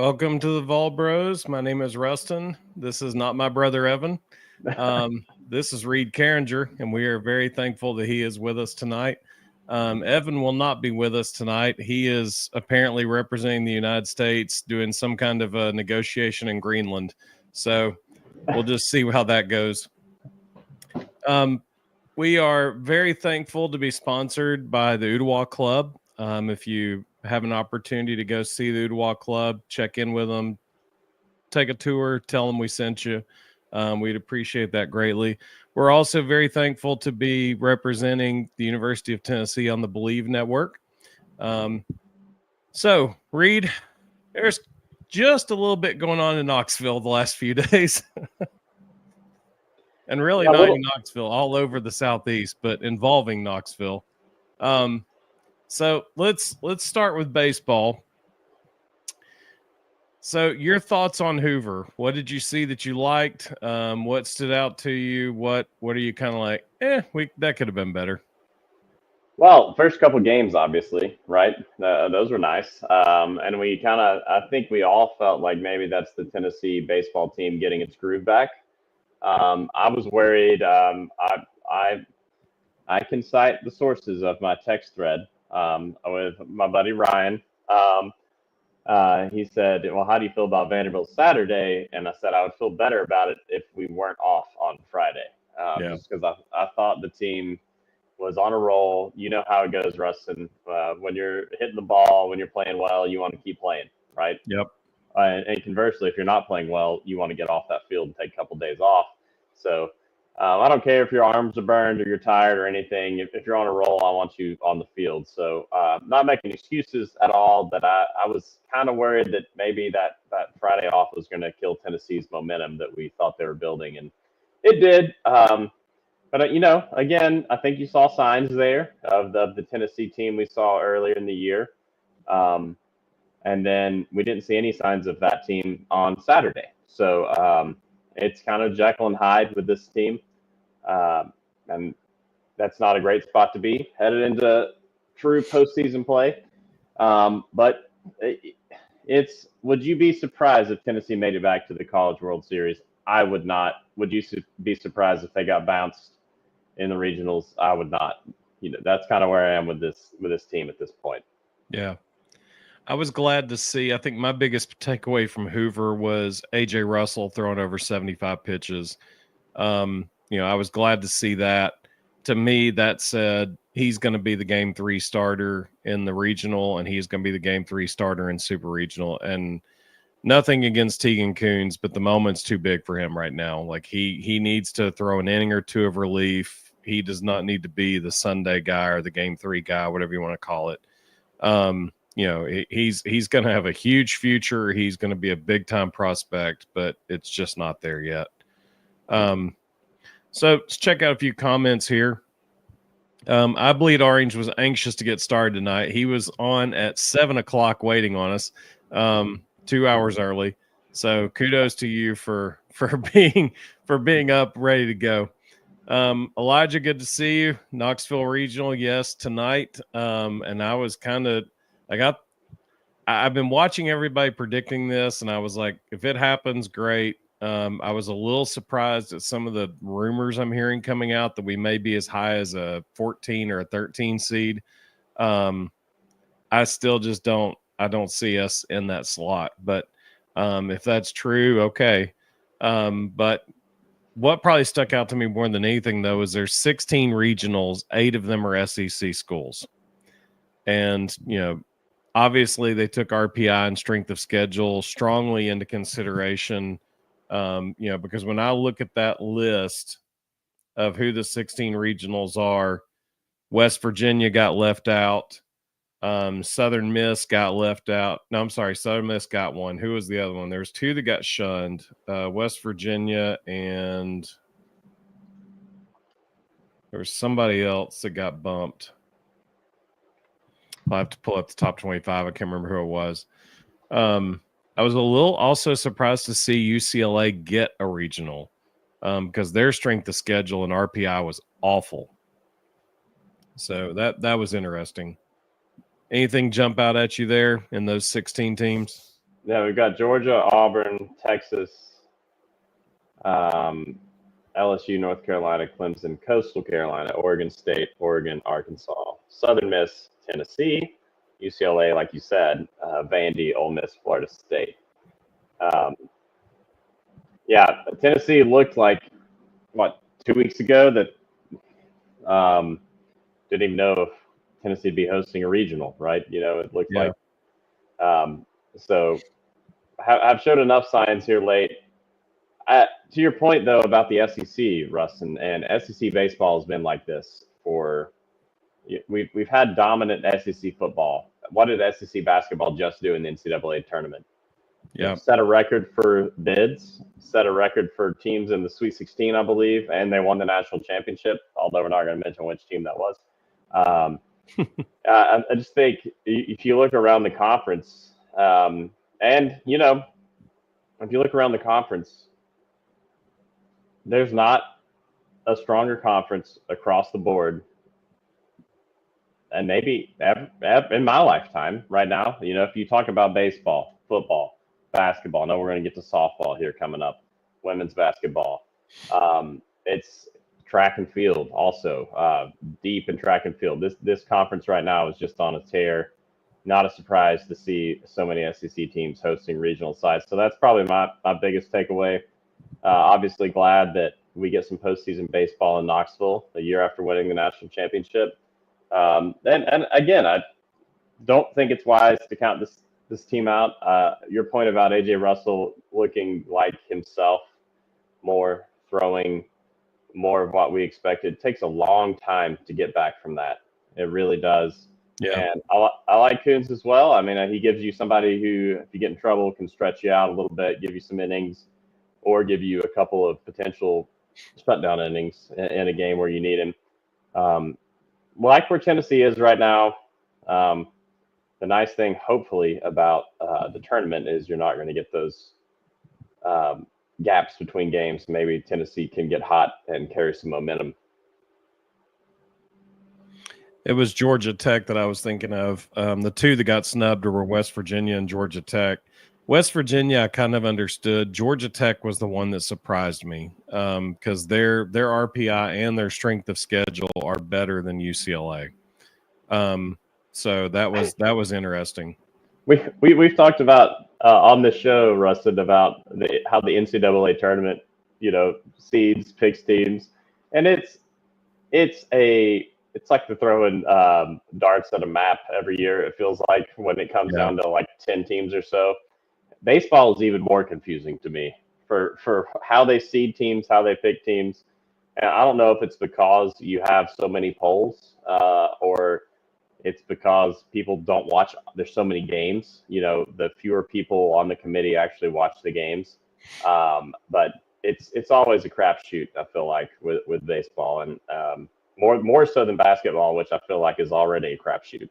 Welcome to the Vol Bros. My name is Ruston. This is not my brother Evan. This is Reed Carringer, and we are very thankful that he is with us tonight. Evan will not be with us tonight. He is apparently representing the United States doing some kind of a negotiation in Greenland. So we'll just see how that goes. We are very thankful to be sponsored by the Ottawa Club. If you have an opportunity to go see the Ottawa Club, check in with them, take a tour, tell them we sent you. We'd appreciate that greatly. We're also very thankful to be representing the University of Tennessee on the Believe Network. So, Reed, there's just a little bit going on in Knoxville the last few days. And really not in Knoxville, all over the Southeast, but involving Knoxville. So let's start with baseball. So your thoughts on Hoover? What did you see that you liked? What stood out to you? What are you kind of like? That could have been better. Well, first couple games, obviously, right? Those were nice, and we I think we all felt like maybe that's the Tennessee baseball team getting its groove back. I was worried. I can cite the sources of my text thread with my buddy Ryan. He said, "Well, how do you feel about Vanderbilt Saturday?" And I said I would feel better about it if we weren't off on Friday, just because I thought the team was on a roll. You know how it goes, Rustin. When you're hitting the ball, when you're playing well, you want to keep playing, right? Yep. And conversely, if you're not playing well, you want to get off that field and take a couple days off. So I don't care if your arms are burned or you're tired or anything. If you're on a roll, I want you on the field. So not making excuses at all, but I was kind of worried that maybe that Friday off was going to kill Tennessee's momentum that we thought they were building, and it did. But, again, I think you saw signs there of the Tennessee team we saw earlier in the year. And then we didn't see any signs of that team on Saturday. So it's kind of Jekyll and Hyde with this team. And that's not a great spot to be headed into true postseason play. But would you be surprised if Tennessee made it back to the College World Series? I would not. Would you be surprised if they got bounced in the regionals? I would not. That's kind of where I am with this team at this point. Yeah. I was glad to see. I think my biggest takeaway from Hoover was A.J. Russell throwing over 75 pitches. I was glad to see that. To me, that said he's going to be the Game 3 starter in the regional, and he's going to be the Game 3 starter in Super Regional. And nothing against Tegan Coons, but the moment's too big for him right now. Like he needs to throw an inning or two of relief. He does not need to be the Sunday guy or the Game 3 guy, whatever you want to call it. He's going to have a huge future. He's going to be a big time prospect, but it's just not there yet. So let's check out a few comments here. I Bleed Orange was anxious to get started tonight. He was on at 7:00 waiting on us, 2 hours early. So kudos to you for being up, ready to go. Elijah, good to see you. Knoxville Regional, yes, tonight. And I was kind of I've been watching everybody predicting this, and I was like, if it happens, great. I was a little surprised at some of the rumors I'm hearing coming out that we may be as high as a 14 or a 13 seed. I still just don't see us in that slot. But if that's true, okay. But what probably stuck out to me more than anything, though, is there's 16 regionals. 8 of them are SEC schools. And, obviously they took RPI and strength of schedule strongly into consideration, because when I look at that list of who the 16 regionals are, West Virginia got left out. Southern Miss got left out. No, I'm sorry. Southern Miss got one. Who was the other one? There's 2 that got shunned. West Virginia, and there was somebody else that got bumped. I'll have to pull up the top 25. I can't remember who it was. I was a little also surprised to see UCLA get a regional because their strength of schedule and RPI was awful. So that was interesting. Anything jump out at you there in those 16 teams? Yeah, we've got Georgia, Auburn, Texas, LSU, North Carolina, Clemson, Coastal Carolina, Oregon State, Oregon, Arkansas, Southern Miss, Tennessee, UCLA, like you said, Vandy, Ole Miss, Florida State. Yeah, Tennessee looked like, 2 weeks ago that didn't even know if Tennessee would be hosting a regional, right? It looked Yeah. like. So I've showed enough signs here late. To your point, though, about the SEC, Ruston, and SEC baseball has been like this for we've had dominant SEC football. What did SEC basketball just do in the NCAA tournament? Yeah. Set a record for bids, set a record for teams in the Sweet 16, I believe, and they won the national championship, although we're not going to mention which team that was. I just think if you look around the conference, and, if you look around the conference, there's not a stronger conference across the board, and maybe in my lifetime right now. If you talk about baseball, football, basketball, I know we're going to get to softball here coming up, women's basketball. It's track and field also, deep in track and field. This conference right now is just on a tear. Not a surprise to see so many SEC teams hosting regional sites. So that's probably my biggest takeaway. Obviously glad that we get some postseason baseball in Knoxville a year after winning the national championship. And again, I don't think it's wise to count this team out. Your point about AJ Russell looking like himself more, throwing more of what we expected, takes a long time to get back from that. It really does. Yeah. And I like Coons as well. I mean, he gives you somebody who, if you get in trouble, can stretch you out a little bit, give you some innings, or give you a couple of potential shutdown innings in a game where you need him. Like where Tennessee is right now, the nice thing, hopefully, about the tournament is you're not going to get those gaps between games. Maybe Tennessee can get hot and carry some momentum. It was Georgia Tech that I was thinking of. The two that got snubbed were West Virginia and Georgia Tech. West Virginia, I kind of understood. Georgia Tech was the one that surprised me because their RPI and their strength of schedule are better than UCLA. So that was interesting. We've talked about on the show, Rustin, about how the NCAA tournament, seeds, picks teams, and it's like they're throwing darts at a map every year. It feels like when it comes down to like 10 teams or so. Baseball is even more confusing to me for how they seed teams, how they pick teams. And I don't know if it's because you have so many polls or it's because people don't watch. There's so many games. The fewer people on the committee actually watch the games. But it's always a crapshoot, I feel like, with baseball, and more so than basketball, which I feel like is already a crapshoot.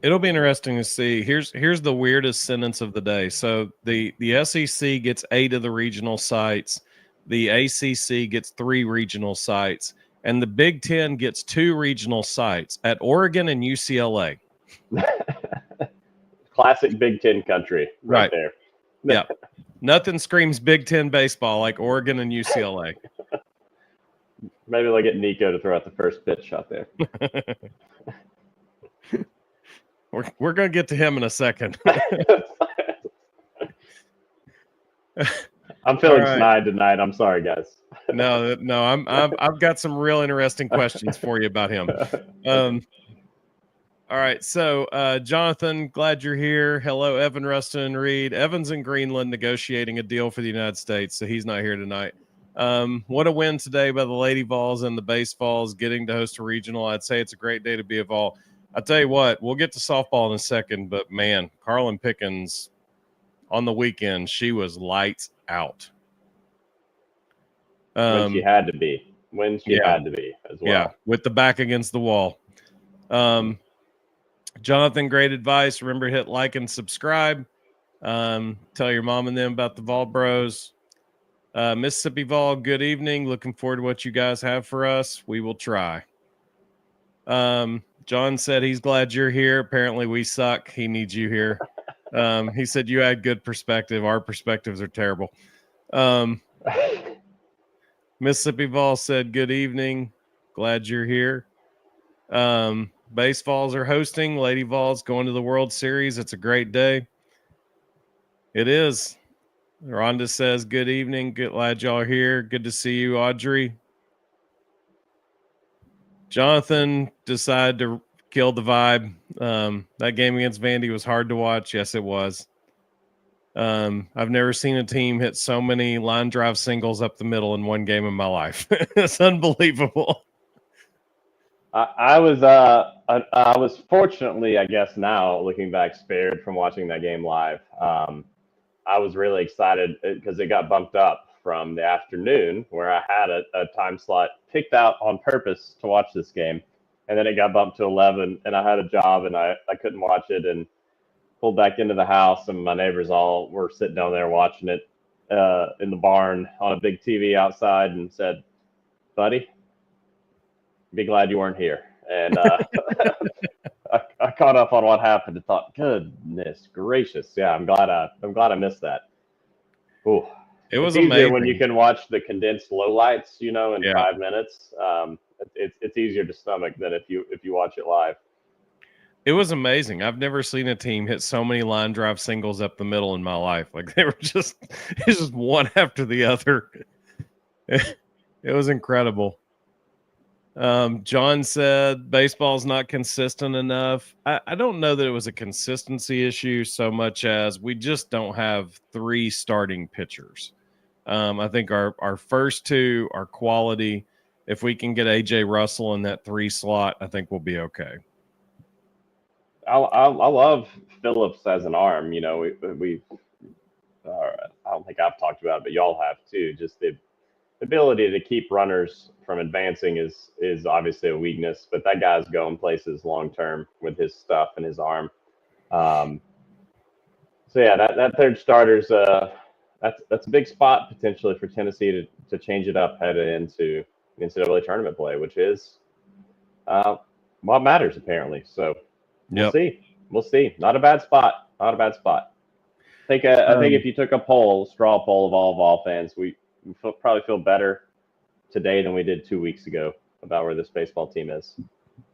It'll be interesting to see. Here's the weirdest sentence of the day. So the SEC gets 8 of the regional sites, the ACC gets 3 regional sites, and the Big Ten gets 2 regional sites at Oregon and UCLA. Classic Big Ten country, right there. Yeah, nothing screams Big Ten baseball like Oregon and UCLA. Maybe they'll get Nico to throw out the first pitch out there. We're going to get to him in a second. I'm feeling snide tonight. I'm sorry, guys. No, I've got some real interesting questions for you about him. All right, so Jonathan, glad you're here. Hello, Evan, Ruston, and Reed. Evan's in Greenland negotiating a deal for the United States, so he's not here tonight. What a win today by the Lady Vols and the Base Vols getting to host a regional. I'd say it's a great day to be a Vol. I'll tell you what, we'll get to softball in a second, but man, Carlin Pickens on the weekend, she was lights out. When she had to be. When she had to be as well. Yeah, with the back against the wall. Jonathan, great advice. Remember, hit like and subscribe. Tell your mom and them about the Vol Bros. Mississippi Vol, good evening. Looking forward to what you guys have for us. We will try. John said he's glad you're here. Apparently we suck. He needs you here. He said you had good perspective. Our perspectives are terrible. Mississippi Vol said, good evening. Glad you're here. Base Vols are hosting. Lady Vols going to the World Series. It's a great day. It is. Rhonda says, good evening. Glad y'all are here. Good to see you, Audrey. Jonathan decided to kill the vibe. That game against Vandy was hard to watch. Yes, it was. I've never seen a team hit so many line drive singles up the middle in one game in my life. It's unbelievable. I was fortunately, I guess now looking back, spared from watching that game live. I was really excited because it got bumped up from the afternoon where I had a time slot picked out on purpose to watch this game. And then it got bumped to 11 and I had a job and I couldn't watch it and pulled back into the house and my neighbors all were sitting down there watching it in the barn on a big TV outside and said, buddy, be glad you weren't here. And I caught up on what happened and thought, goodness gracious. Yeah, I'm glad I missed that. Ooh. It was easier amazing when you can watch the condensed lowlights, in Yeah. 5 minutes. It's easier to stomach than if you watch it live. It was amazing. I've never seen a team hit so many line drive singles up the middle in my life. Like they were it's just one after the other. It was incredible. John said baseball's not consistent enough. I don't know that it was a consistency issue so much as we just don't have 3 starting pitchers. I think our first 2 are quality. If we can get AJ Russell in that 3 slot, I think we'll be okay. I love Phillips as an arm. I don't think I've talked about it, but y'all have too. Just the ability to keep runners from advancing is obviously a weakness, but that guy's going places long term with his stuff and his arm. So yeah, that third starter's that's a big spot potentially for Tennessee to change it up headed into the NCAA tournament play, which is what matters apparently. So we'll see. We'll see. Not a bad spot. Not a bad spot. I think if you took a straw poll of all Vol fans, we probably feel better today than we did 2 weeks ago about where this baseball team is.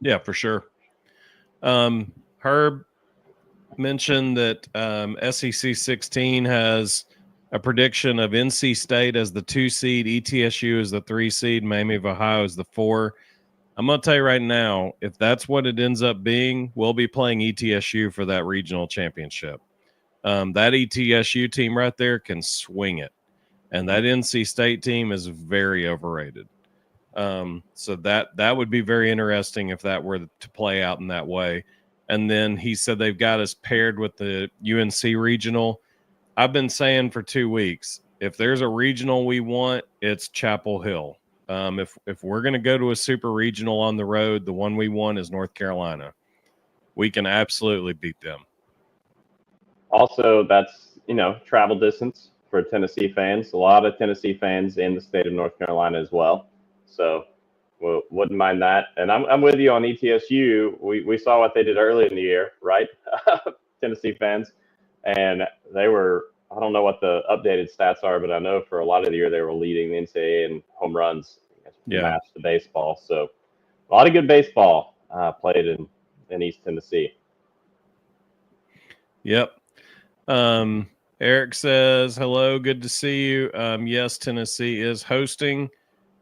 Yeah, for sure. Herb mentioned that SEC 16 has a prediction of NC State as the 2 seed, ETSU as the 3 seed, Miami of Ohio as the 4. I'm going to tell you right now, if that's what it ends up being, we'll be playing ETSU for that regional championship. That ETSU team right there can swing it. And that NC State team is very overrated. So that would be very interesting if that were to play out in that way. And then he said they've got us paired with the UNC regional. I've been saying for 2 weeks, if there's a regional we want, it's Chapel Hill. If we're going to go to a super regional on the road, the one we want is North Carolina. We can absolutely beat them. Also, that's, travel distance for Tennessee fans. A lot of Tennessee fans in the state of North Carolina as well. So wouldn't mind that. And I'm with you on ETSU. We saw what they did early in the year, right? Tennessee fans. And they were, I don't know what the updated stats are, but I know for a lot of the year they were leading the NCAA in home runs. Match the baseball. So a lot of good baseball played in East Tennessee. Yep. Eric says, hello, good to see you. Yes, Tennessee is hosting.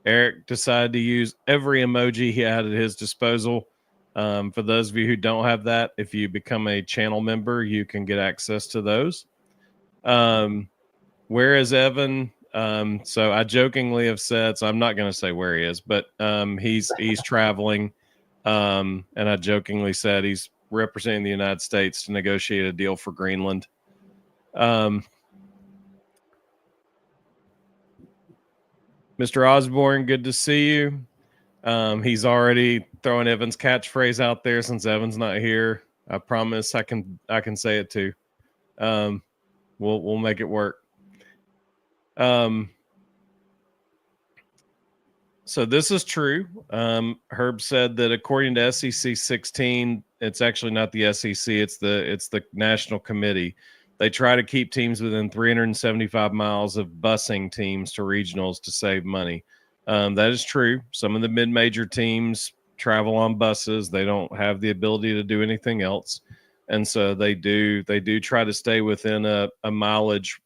Eric decided to use every emoji he had at his disposal. For those of you who don't have that, if you become a channel member, you can get access to those. Where is Evan? So I jokingly have said, so I'm not going to say where he is, but he's traveling. And I jokingly said he's representing the United States to negotiate a deal for Greenland. Mr. Osborne, good to see you. He's already throwing Evan's catchphrase out there since Evan's not here. I promise I can say it too. We'll make it work. So this is true. Herb said that according to SEC 16, it's actually not the SEC, it's the National Committee. They try to keep teams within 375 miles of busing teams to regionals to save money. That is true. Some of the mid-major teams travel on buses. They don't have the ability to do anything else. And so they do try to stay within a mileage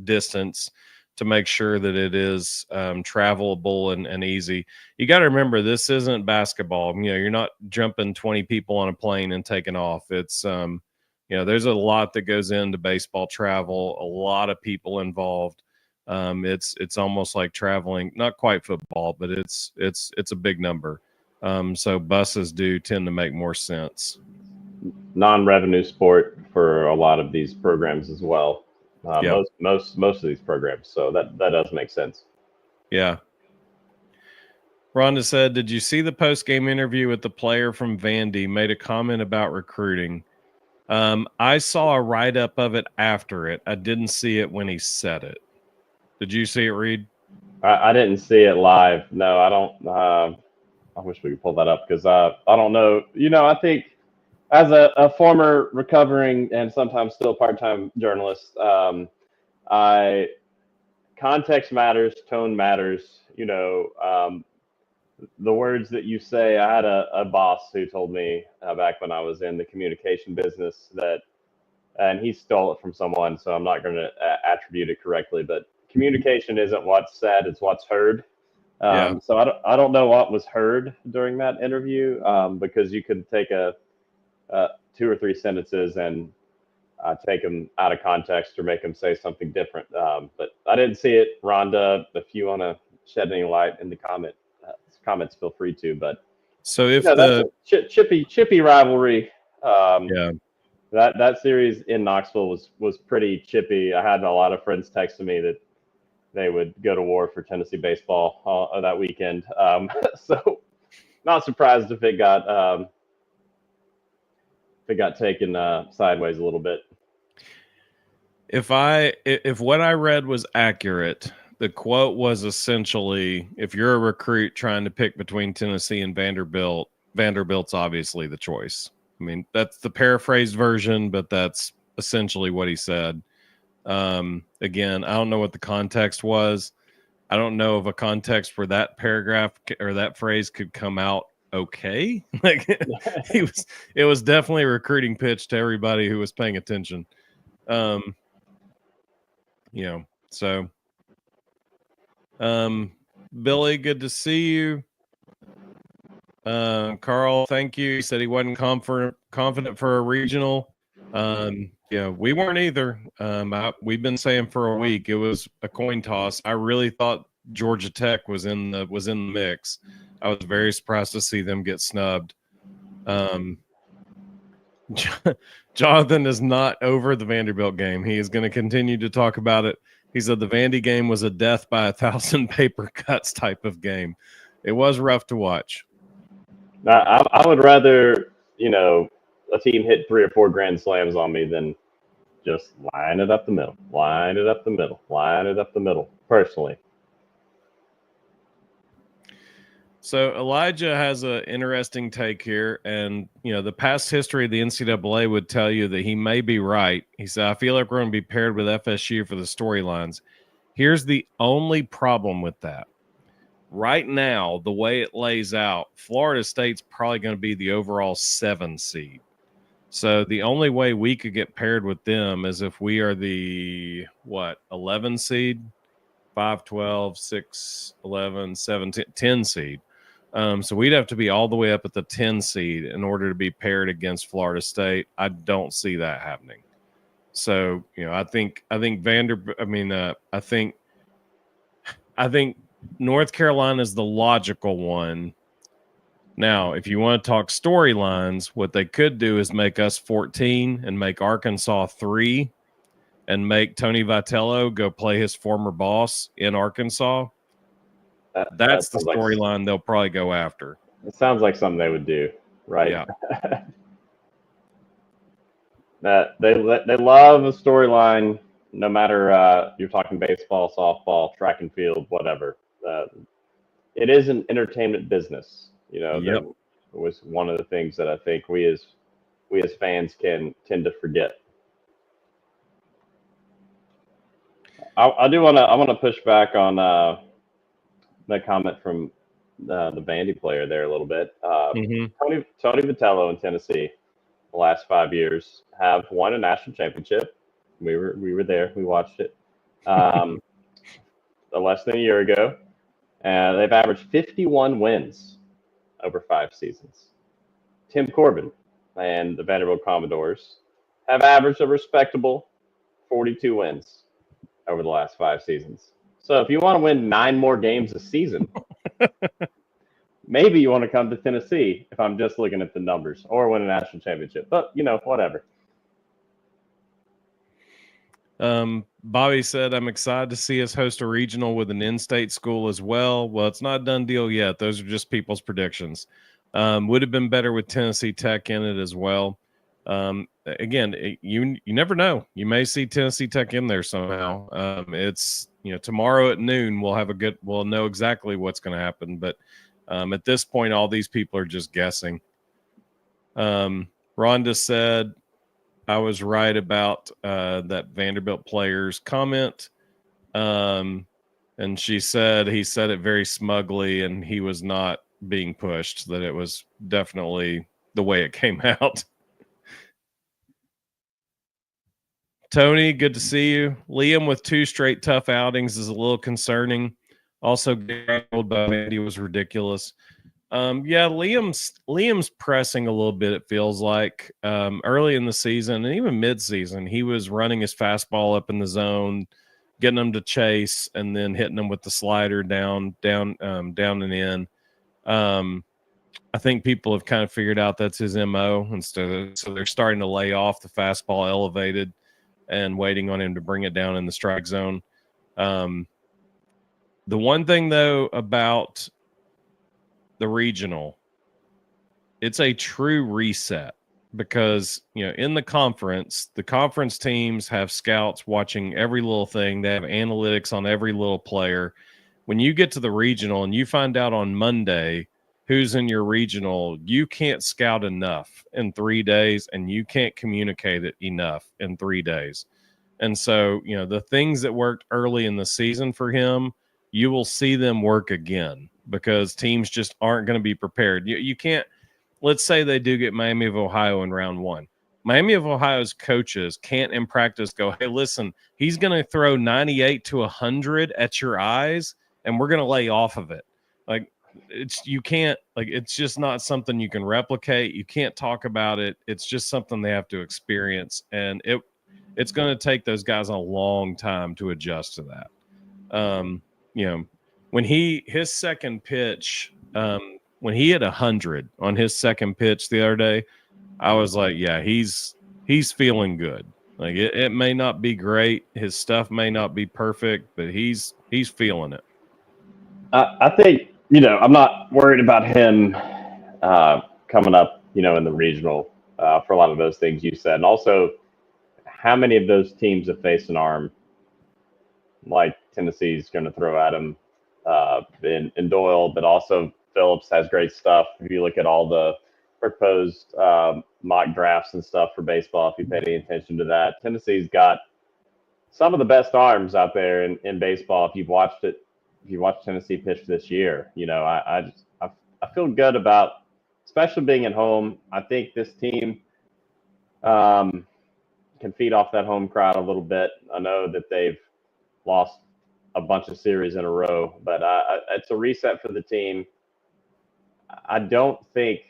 distance to make sure that it is travelable and easy. You got to remember, this isn't basketball. You're not jumping 20 people on a plane and taking off. It's there's a lot that goes into baseball travel, a lot of people involved. It's almost like traveling, not quite football, but it's a big number. So buses do tend to make more sense. Non-revenue sport for a lot of these programs as well. Yep. Most of these programs. So that does make sense. Yeah. Rhonda said, "Did you see the post-game interview with the player from Vandy? Made a comment about recruiting." I saw a write-up of it after it. I didn't see it when he said it. Did you see it, Reed? I didn't see it live. No, I don't. I wish we could pull that up because I don't know. I think as a former recovering and sometimes still part-time journalist, context matters, tone matters. The words that you say. I had a boss who told me back when I was in the communication business and he stole it from someone, so I'm not going to attribute it correctly, but communication isn't what's said, it's what's heard. So I don't know what was heard during that interview because you could take a 2 or 3 sentences and take them out of context or make them say something different. But I didn't see it. Rhonda, if you want to shed any light in the comments, feel free to. But so if that's a chippy rivalry. Yeah. That series in Knoxville was pretty chippy. I had a lot of friends texting me that they would go to war for Tennessee baseball that weekend. So not surprised if it got taken sideways a little bit. If what I read was accurate, the quote was essentially, if you're a recruit trying to pick between Tennessee and Vanderbilt, Vanderbilt's obviously the choice. I mean, that's the paraphrased version, but that's essentially what he said. Again, I don't know what the context was. I don't know of a context where that paragraph or that phrase could come out okay. Like it was definitely a recruiting pitch to everybody who was paying attention. So Billy, good to see you. Carl, thank you. He said he wasn't confident for a regional. We weren't either. We've been saying for a week it was a coin toss. I really thought Georgia Tech was in the mix. I was very surprised to see them get snubbed. Jonathan is not over the Vanderbilt game. He is going to continue to talk about it. He said the Vandy game was a death by 1,000 paper cuts type of game. It was rough to watch. I would rather, a team hit 3 or 4 grand slams on me than just line it up the middle, personally. So Elijah has an interesting take here, and the past history of the NCAA would tell you that he may be right. He said, "I feel like we're going to be paired with FSU for the storylines." Here's the only problem with that. Right now, the way it lays out, Florida State's probably going to be the overall 7 seed. So the only way we could get paired with them is if we are the 11 seed, 5, 12, 6, 11, 17, 10 seed. So we'd have to be all the way up at the 10 seed in order to be paired against Florida State. I don't see that happening. So, I think North Carolina is the logical one. Now, if you want to talk storylines, what they could do is make us 14 and make Arkansas 3 and make Tony Vitello go play his former boss in Arkansas. That's the storyline they'll probably go after. It sounds like something they would do, right? Yeah. That they love a storyline, no matter you're talking baseball, softball, track and field, whatever. it is an entertainment business. Yep. That was one of the things that I think we as fans can tend to forget. I want to push back on that comment from the Vandy player there a little bit. Tony Vitello in Tennessee, the last 5 years have won a national championship. We were there. We watched it less than a year ago, and they've averaged 51 wins over 5 seasons. Tim Corbin and the Vanderbilt Commodores have averaged a respectable 42 wins over the last 5 seasons. So if you want to win 9 more games a season, maybe you want to come to Tennessee if I'm just looking at the numbers, or win a national championship. But, whatever. Bobby said, I'm excited to see us host a regional with an in-state school as well. Well, it's not a done deal yet. Those are just people's predictions. Would have been better with Tennessee Tech in it as well. Again, you never know. You may see Tennessee Tech in there somehow. It's tomorrow at noon we'll know exactly what's going to happen. But at this point, all these people are just guessing. Rhonda said, I was right about that Vanderbilt player's comment. And she said he said it very smugly and he was not being pushed, that it was definitely the way it came out. Tony, good to see you. Liam with 2 straight tough outings is a little concerning. Also, getting old by Andy was ridiculous. Liam's pressing a little bit, it feels like. Early in the season and even mid-season, he was running his fastball up in the zone, getting them to chase, and then hitting them with the slider down and in. I think people have kind of figured out that's his MO, so they're starting to lay off the fastball elevated and waiting on him to bring it down in the strike zone. The one thing, though, about the regional, it's a true reset because, in the conference teams have scouts watching every little thing. They have analytics on every little player. When you get to the regional and you find out on Monday who's in your regional, you can't scout enough in 3 days and you can't communicate it enough in 3 days. And so, the things that worked early in the season for him, you will see them work again because teams just aren't going to be prepared. You can't, let's say they do get Miami of Ohio in round 1. Miami of Ohio's coaches can't in practice go, hey, listen, he's going to throw 98 to 100 at your eyes and we're going to lay off of it. You can't, it's just not something you can replicate. You can't talk about it. It's just something they have to experience. And it's going to take those guys a long time to adjust to that. When his second pitch, when he hit 100 on his second pitch the other day, I was like, yeah, he's feeling good. It may not be great. His stuff may not be perfect, but he's feeling it. I think, I'm not worried about him coming up, in the regional for a lot of those things you said. And also, how many of those teams have faced an arm like Tennessee's going to throw at him in Doyle, but also Phillips has great stuff. If you look at all the proposed mock drafts and stuff for baseball, if you pay any attention to that, Tennessee's got some of the best arms out there in baseball. If you've watched Tennessee pitch this year, I feel good about, especially being at home. I think this team can feed off that home crowd a little bit. I know that they've lost a bunch of series in a row, but it's a reset for the team. I don't think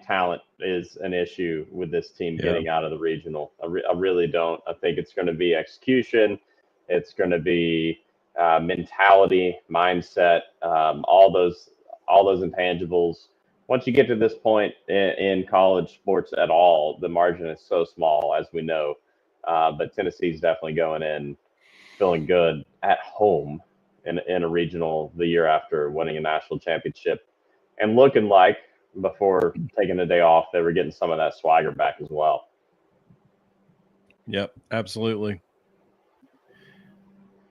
talent is an issue with this team getting out of the regional. I really don't. I think it's going to be execution. It's going to be mentality, mindset, all those intangibles. Once you get to this point in college sports at all, the margin is so small, as we know. But Tennessee's definitely going in feeling good at home in a regional the year after winning a national championship and looking like, before taking a day off, they were getting some of that swagger back as well. Yep, absolutely.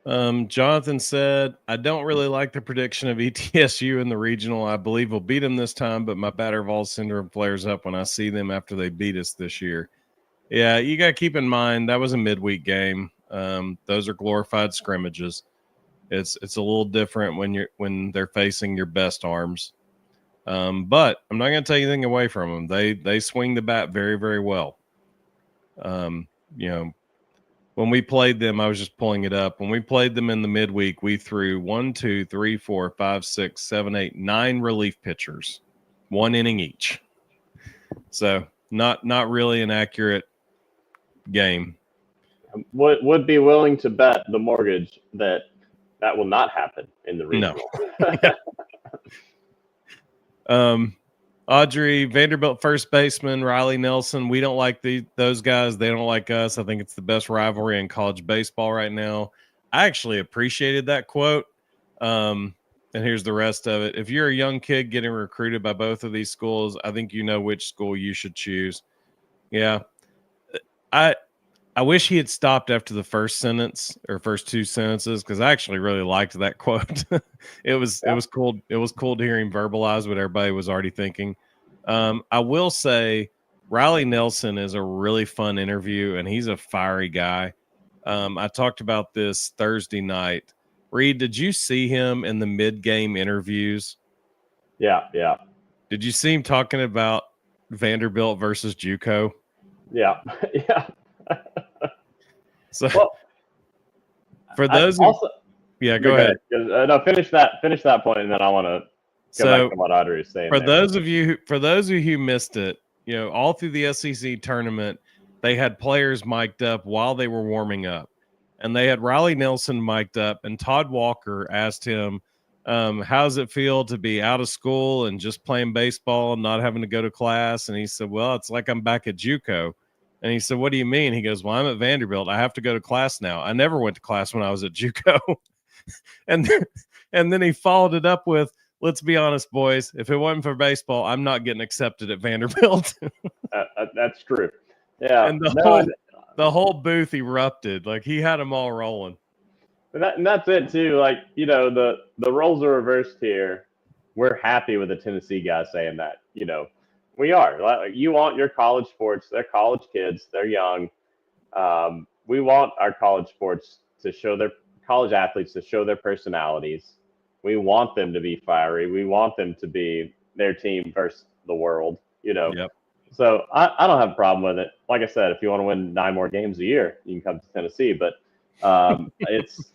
Jonathan said, I don't really like the prediction of ETSU in the regional. I believe we'll beat them this time, but my Battervall syndrome flares up when I see them after they beat us this year. Yeah, you got to keep in mind that was a midweek game. Those are glorified scrimmages. It's a little different when they're facing your best arms. But I'm not going to take anything away from them. They swing the bat very, very well. You know, when we played them, I was just pulling it up. When we played them in the midweek, we threw 1, 2, 3, 4, 5, 6, 7, 8, 9 relief pitchers, 1 inning each. So not really an accurate game. Would be willing to bet the mortgage that will not happen in the regional. No. Audrey, Vanderbilt first baseman, Riley Nelson. We don't like those guys. They don't like us. I think it's the best rivalry in college baseball right now. I actually appreciated that quote. And here's the rest of it. If you're a young kid getting recruited by both of these schools, I think you know which school you should choose. Yeah. I wish he had stopped after the first sentence or first 2 sentences, because I actually really liked that quote. It was cool. It was cool to hear him verbalize what everybody was already thinking. I will say Riley Nelson is a really fun interview, and he's a fiery guy. I talked about this Thursday night. Reed, did you see him in the mid-game interviews? Yeah. Did you see him talking about Vanderbilt versus JUCO? Yeah. So, well, for those also, go ahead. No, finish that point, and then I want to go back to what Audrey was saying. For those of you who missed it, all through the SEC tournament, they had players mic'd up while they were warming up, and they had Riley Nelson mic'd up, and Todd Walker asked him, how does it feel to be out of school and just playing baseball and not having to go to class? And he said, well, it's like I'm back at JUCO. And he said, what do you mean? He goes, well, I'm at Vanderbilt. I have to go to class now. I never went to class when I was at JUCO. and then he followed it up with, let's be honest, boys, if it wasn't for baseball, I'm not getting accepted at Vanderbilt. That's true. Yeah. And the whole booth erupted. Like, he had them all rolling. And that's it too. Like, the roles are reversed here. We're happy with the Tennessee guys saying that, we are. Like, you want your college sports. They're college kids. They're young. We want our college sports to show their college athletes to show their personalities. We want them to be fiery. We want them to be their team versus the world, Yep. So I don't have a problem with it. Like I said, if you want to win 9 more games a year, you can come to Tennessee. But it's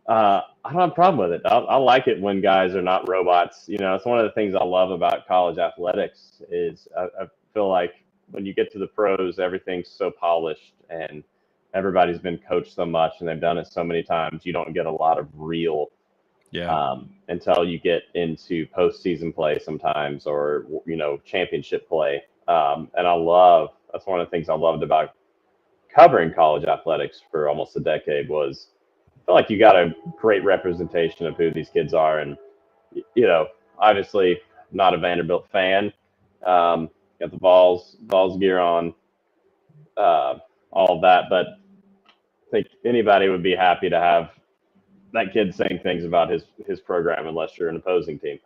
I don't have a problem with it. I like it when guys are not robots. It's one of the things I love about college athletics is I feel like when you get to the pros, everything's so polished and everybody's been coached so much and they've done it so many times. You don't get a lot of real until you get into postseason play sometimes, or championship play. And that's one of the things I loved about covering college athletics for almost a decade was I feel like you got a great representation of who these kids are. And, obviously not a Vanderbilt fan. Got the Vols gear on, all of that. But I think anybody would be happy to have that kid saying things about his program, unless you're an opposing team.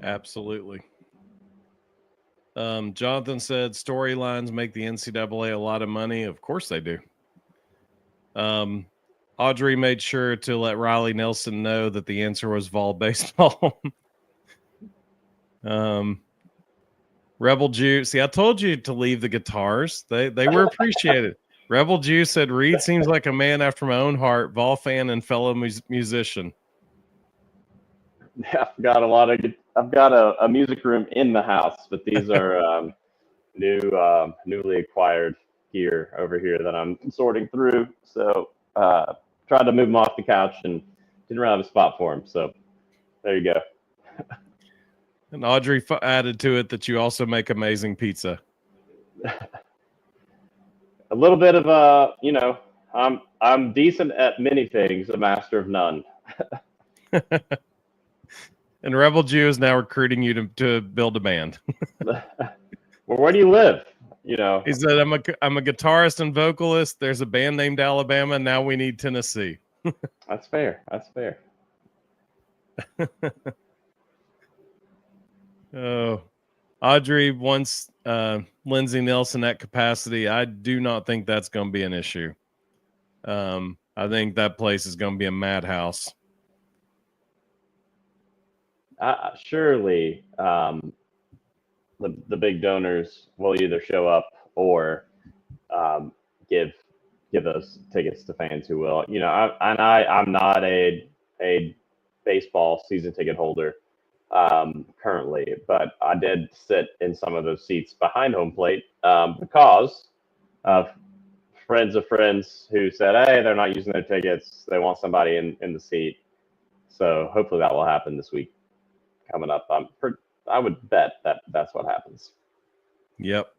Absolutely. Jonathan said storylines make the NCAA a lot of money. Of course they do. Audrey made sure to let Riley Nelson know that the answer was Vol baseball. Rebel Jew. See, I told you to leave the guitars. They were appreciated. Rebel Jew said, Reed seems like a man after my own heart, Vol fan and fellow musician. Yeah, I've got a music room in the house, but these are newly acquired gear over here that I'm sorting through. So tried to move them off the couch and didn't really have a spot for them. So there you go. And Audrey added to it that you also make amazing pizza. A little bit of I'm decent at many things, a master of none. And Rebel Jew is now recruiting you to build a band. Well, where do you live? He said, I'm a guitarist and vocalist. There's a band named Alabama. Now we need Tennessee. That's fair. Oh, Audrey wants Lindsey Nelson at capacity. I do not think that's going to be an issue. I think that place is going to be a madhouse. Surely, the big donors will either show up or give those tickets to fans who will. I'm not a baseball season ticket holder currently, but I did sit in some of those seats behind home plate because of friends of friends who said, hey, they're not using their tickets. They want somebody in the seat. So hopefully that will happen this week coming up. I would bet that's what happens. Yep.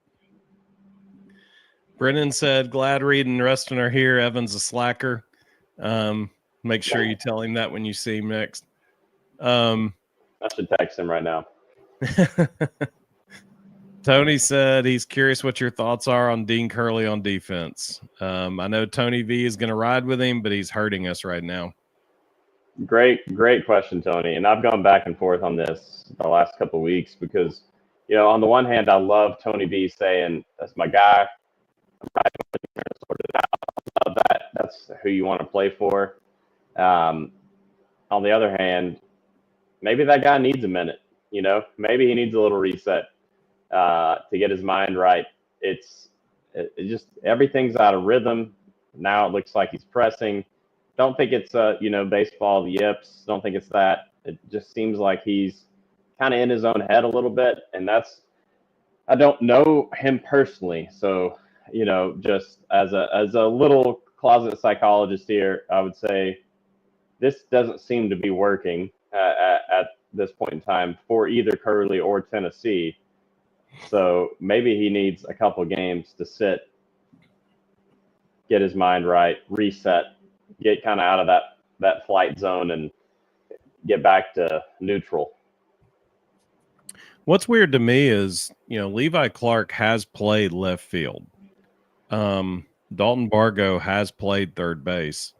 Brennan said, glad Reed and Ruston are here. Evan's a slacker. Make sure you tell him that when you see him next. I should text him right now. Tony said he's curious what your thoughts are on Dean Curley on defense. I know Tony V is going to ride with him, but he's hurting us right now. Great question, Tony. And I've gone back and forth on this the last couple of weeks because, on the one hand, I love Tony V saying, that's my guy. I'm riding with him to sort it out. I love that. That's who you want to play for. On the other hand, maybe that guy needs a minute. Maybe he needs a little reset to get his mind right. It just everything's out of rhythm. Now it looks like he's pressing. Don't think it's baseball yips. Don't think it's that. It just seems like he's kind of in his own head a little bit, and I don't know him personally, so just as a little closet psychologist here, I would say this doesn't seem to be working at this point in time for either Curley or Tennessee. So maybe he needs a couple games to sit, get his mind right, reset, get kind of out of that flight zone and get back to neutral. What's weird to me is, Levi Clark has played left field. Dalton Bargo has played third base.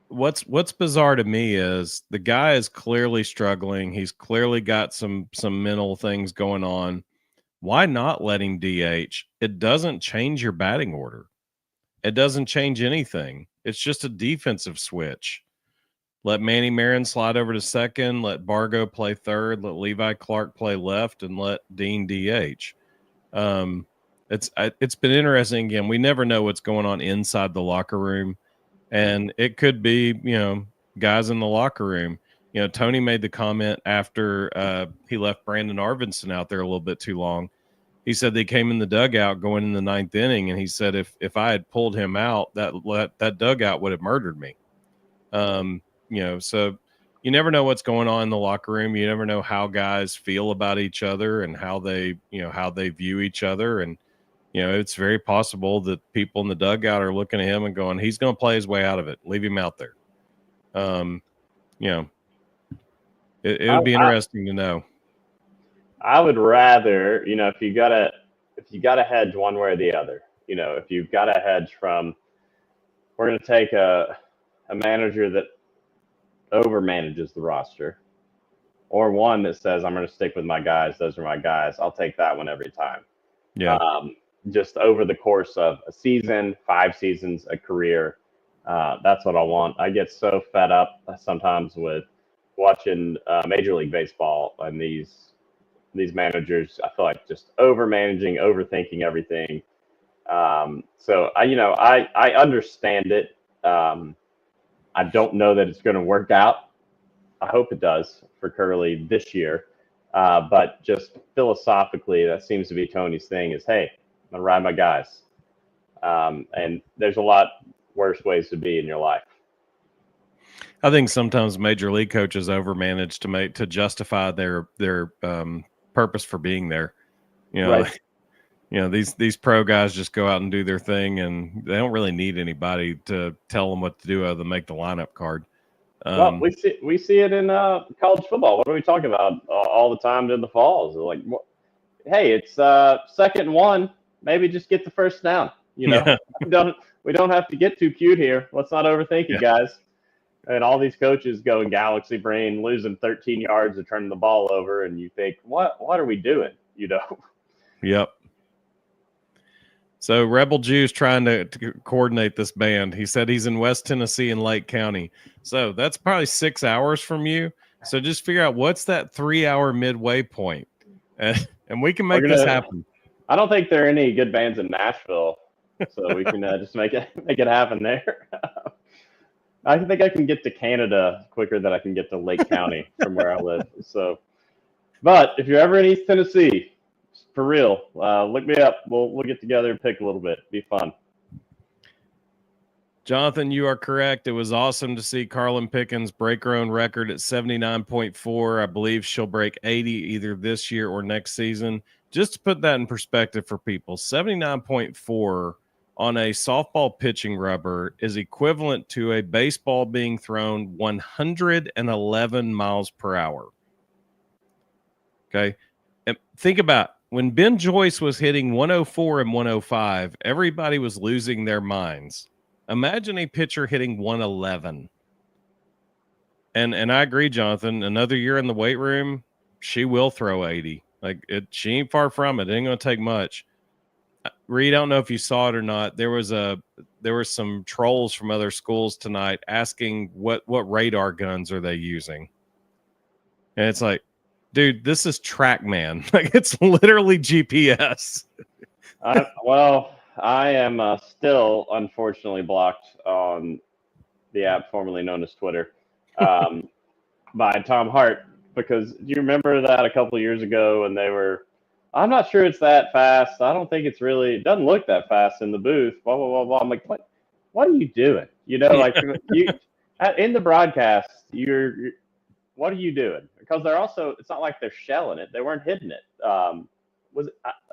What's bizarre to me is the guy is clearly struggling. He's clearly got some mental things going on. Why not let him DH? It doesn't change your batting order. It doesn't change anything. It's just a defensive switch. Let Manny Marin slide over to second. Let Bargo play third. Let Levi Clark play left, and let Dean DH. It's been interesting. Again, we never know what's going on inside the locker room, and it could be guys in the locker room. Tony made the comment after he left Brandon Arvidsson out there a little bit too long. He said they came in the dugout going in the ninth inning, and he said if I had pulled him out, that dugout would have murdered me. So you never know what's going on in the locker room. You never know how guys feel about each other and how they view each other. And, it's very possible that people in the dugout are looking at him and going, he's going to play his way out of it. Leave him out there. It would be interesting to know. I would rather, if you gotta hedge one way or the other, if you've got to hedge from, we're going to take a manager that over manages the roster, or one that says, I'm going to stick with my guys. Those are my guys. I'll take that one every time. Yeah. Just over the course of a season, 5 seasons, a career. That's what I want. I get so fed up sometimes with watching Major League Baseball and these managers. I feel like just over managing, overthinking everything. So I understand it. I don't know that it's going to work out. I hope it does for Curley this year. But just philosophically, that seems to be Tony's thing is, hey, I'm going to ride my guys. And there's a lot worse ways to be in your life. I think sometimes major league coaches overmanage to justify their purpose for being there. Right. These pro guys just go out and do their thing, and they don't really need anybody to tell them what to do other than make the lineup card. Well, we see it in college football. What are we talking about all the time in the falls? Like, hey, it's 2nd and 1. Maybe just get the first down. Yeah. We don't have to get too cute here. Let's not overthink Yeah. it, guys. And all these coaches going galaxy brain, losing 13 yards and turning the ball over, and you think, what are we doing? Yep. So Rebel Juice trying to coordinate this band. He said he's in West Tennessee in Lake County. So that's probably 6 hours from you. So just figure out what's that 3-hour midway point. And we can make this happen. I don't think there are any good bands in Nashville, so we can just make it happen there. I think I can get to Canada quicker than I can get to Lake County from where I live. So, but if you're ever in East Tennessee, for real, look me up. We'll get together and pick a little bit. Be fun. Jonathan, you are correct. It was awesome to see Carlin Pickens break her own record at 79.4. I believe she'll break 80 either this year or next season. Just to put that in perspective for people, 79.4 on a softball pitching rubber is equivalent to a baseball being thrown 111 miles per hour. Okay. And think about when Ben Joyce was hitting 104 and 105, everybody was losing their minds. Imagine a pitcher hitting 111. And I agree, Jonathan. Another year in the weight room, she will throw 80. She ain't far from it. It ain't gonna take much. Reed, I don't know if you saw it or not. There were some trolls from other schools tonight asking what radar guns are they using. And it's like, dude, this is TrackMan. It's literally GPS. I am still unfortunately blocked on the app formerly known as Twitter by Tom Hart, because do you remember that a couple of years ago and they were, I'm not sure it's that fast. I don't think it doesn't look that fast in the booth, blah, blah, blah, blah. I'm like, what are you doing? You in the broadcast, what are you doing? Because it's not like they're shelling it. They weren't hitting it. I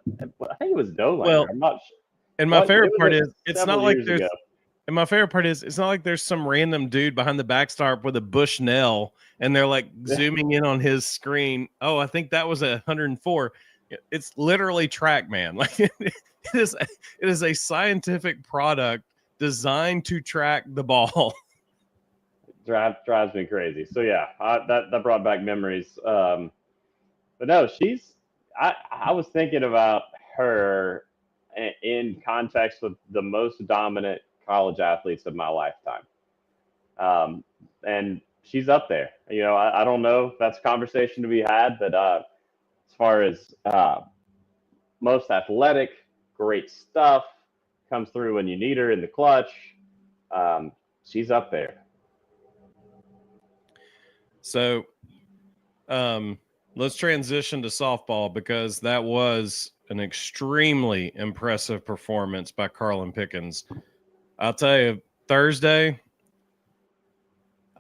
think it was Dolan. Well, I'm not sure. And my favorite part is it's not like there's some random dude behind the backstop with a Bushnell and they're like zooming in on his screen. Oh, I think that was 104. It's literally TrackMan. It is a scientific product designed to track the ball. Drives me crazy. So yeah, that brought back memories. But no, I was thinking about her in context with the most dominant college athletes of my lifetime. And she's up there. I don't know if that's a conversation to be had, but as far as most athletic, great stuff, comes through when you need her in the clutch, she's up there. So let's transition to softball, because that was an extremely impressive performance by Carlin Pickens. I'll tell you, Thursday,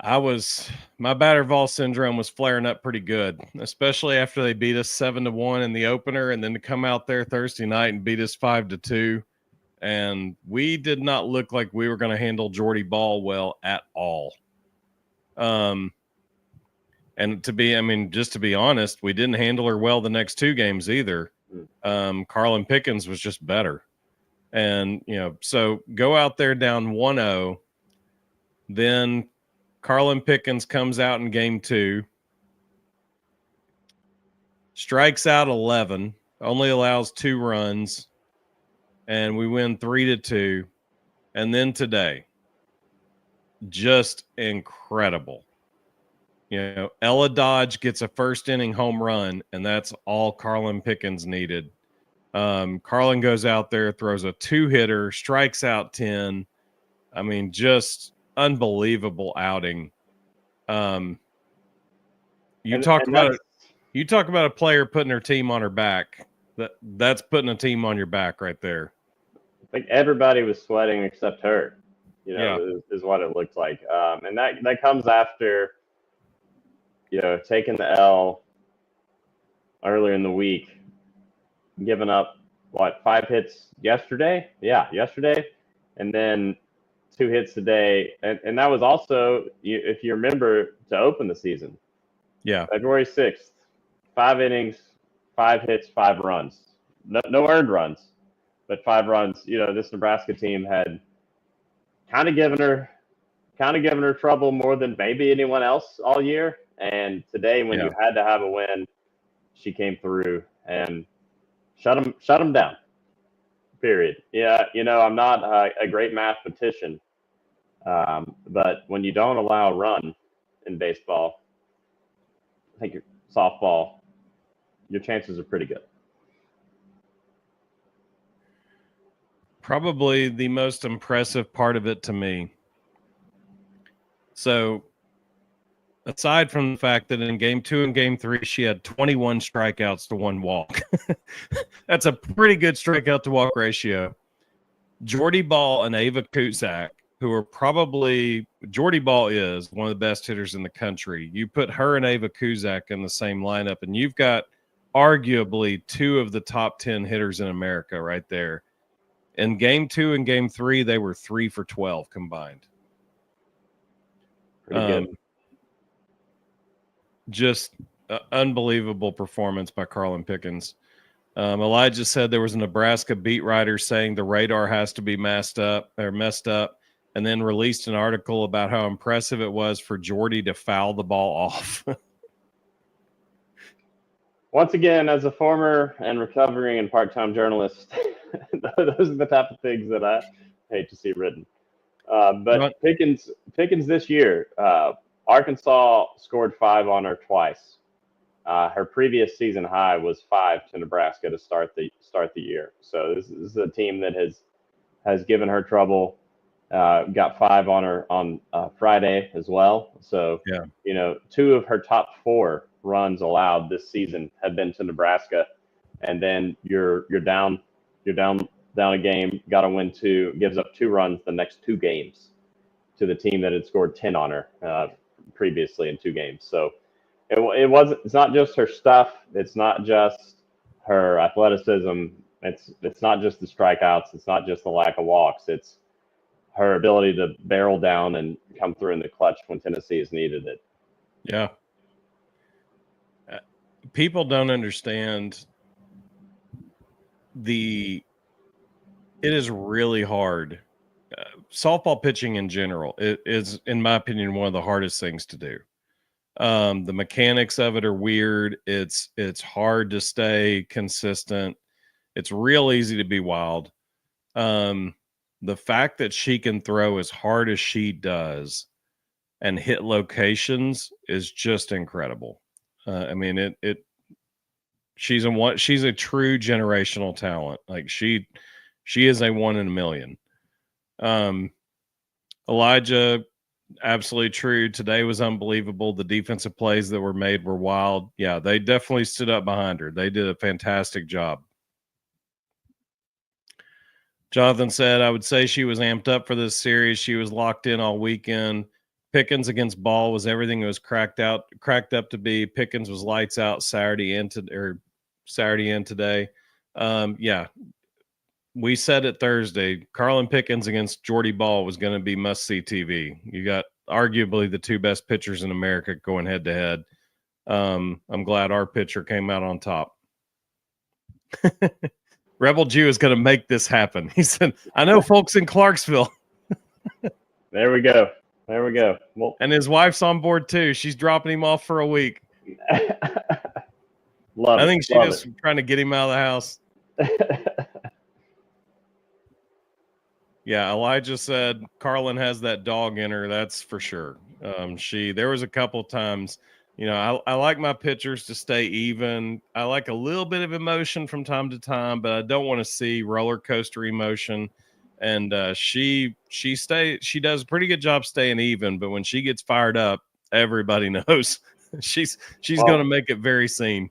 my batter ball syndrome was flaring up pretty good, especially after they beat us 7-1 in the opener, and then to come out there Thursday night and beat us 5-2. And we did not look like we were going to handle Jordy Ball well at all. And just to be honest, we didn't handle her well the next two games either. Carlin Pickens was just better. And, so go out there down 1-0. Then Carlin Pickens comes out in game 2, strikes out 11, only allows 2 runs, and we win 3-2. And then today, just incredible. Ella Dodge gets a first inning home run, and that's all Carlin Pickens needed. Carlin goes out there, throws a 2-hitter, strikes out 10. Just unbelievable outing. You talk about a player putting her team on her back. That's putting a team on your back right there. I think everybody was sweating except her. Is what it looked like. And that comes after taking the L earlier in the week, giving up 5 hits yesterday? Yeah, yesterday, and then 2 hits today, and that was also, if you remember, to open the season. Yeah, February 6th, 5 innings, 5 hits, 5 runs. No earned runs, but 5 runs. This Nebraska team had kind of given her trouble more than maybe anyone else all year. And today, when you had to have a win, she came through and shut them down. Period. Yeah, I'm not a great mathematician, but when you don't allow a run in baseball, I think softball, your chances are pretty good. Probably the most impressive part of it to me. So, aside from the fact that in game 2 and game 3, she had 21 strikeouts to 1 walk. That's a pretty good strikeout to walk ratio. Jordy Ball and Ava Kuzak, who are probably Jordy Ball is one of the best hitters in the country. You put her and Ava Kuzak in the same lineup, and you've got arguably 2 of the top 10 hitters in America right there. In game 2 and game 3, they were 3 for 12 combined. Pretty good. Just unbelievable performance by Carlin Pickens. Elijah said there was a Nebraska beat writer saying the radar has to be messed up, and then released an article about how impressive it was for Jordy to foul the ball off. Once again, as a former and recovering and part-time journalist, those are the type of things that I hate to see written. But Pickens this year, Arkansas scored 5 on her twice. Her previous season high was 5 to Nebraska to start the year. So this is a team that has given her trouble. Got 5 on her on Friday as well. So 2 of her top 4 runs allowed this season have been to Nebraska, and then you're down a game, got to win 2, gives up 2 runs the next 2 games to the team that had scored 10 on her previously in 2 games. So it's not just her stuff, it's not just her athleticism, it's not just the strikeouts, it's not just the lack of walks, it's her ability to barrel down and come through in the clutch when Tennessee has needed it. Yeah. People don't understand it is really hard. Softball pitching in general, it is, in my opinion, one of the hardest things to do. The mechanics of it are weird. It's hard to stay consistent. It's real easy to be wild. The fact that she can throw as hard as she does and hit locations is just incredible. I mean, she's a true generational talent. Like she is a 1 in a million. Elijah, absolutely true. Today was unbelievable. The defensive plays that were made were wild. Yeah, they definitely stood up behind her. They did a fantastic job. Jonathan said, I would say she was amped up for this series. She was locked in all weekend. Pickens against Ball was everything it was cracked up to be. Pickens was lights out Saturday and today. Yeah, we said it Thursday. Carlin Pickens against Jordy Ball was going to be must-see TV. You got arguably the 2 best pitchers in America going head-to-head. I'm glad our pitcher came out on top. Rebel Jew is going to make this happen. He said, I know folks in Clarksville. There we go. Well, and his wife's on board too. She's dropping him off for a week. I think she's just trying to get him out of the house. Yeah, Elijah said Carlin has that dog in her. That's for sure. There was a couple times, I like my pitchers to stay even. I like a little bit of emotion from time to time, but I don't want to see roller coaster emotion. And she does a pretty good job staying even. But when she gets fired up, everybody knows she's going to make it very seen.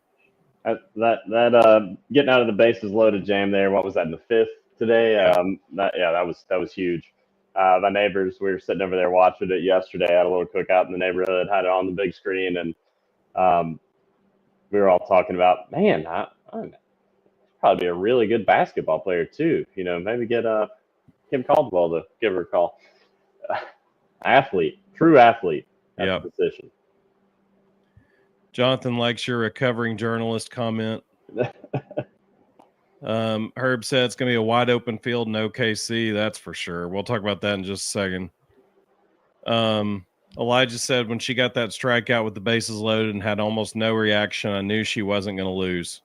That getting out of the bases loaded jam there. What was that in the 5th today? Yeah. That was huge. My neighbors, we were sitting over there watching it yesterday. I had a little cookout in the neighborhood, had it on the big screen, and we were all talking about, man, I'd probably be a really good basketball player too. Maybe get Kim Caldwell to give her a call. True athlete at the position. Jonathan likes your recovering journalist comment. Herb said it's going to be a wide open field in OKC. That's for sure. We'll talk about that in just a second. Elijah said when she got that strikeout with the bases loaded and had almost no reaction, I knew she wasn't going to lose.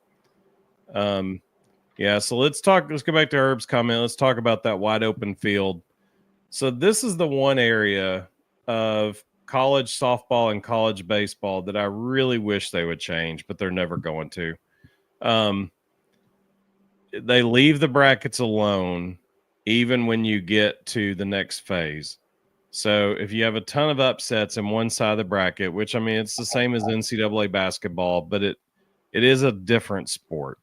Yeah, so let's go back to Herb's comment. Let's talk about that wide open field. So this is the one area of college softball and college baseball that I really wish they would change, but they're never going to. They leave the brackets alone even when you get to the next phase. So if you have a ton of upsets in one side of the bracket, which I mean, it's the same as NCAA basketball, but it is a different sport.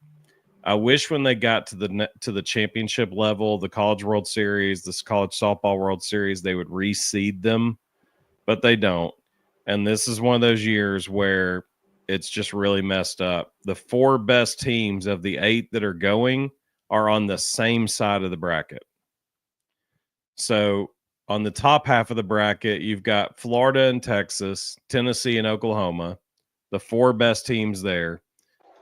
I wish when they got to the championship level, the College World Series, this College Softball World Series, they would reseed them, but they don't. And this is one of those years where it's just really messed up. The 4 best teams of the 8 that are going are on the same side of the bracket. So on the top half of the bracket, you've got Florida and Texas, Tennessee and Oklahoma, the 4 best teams there.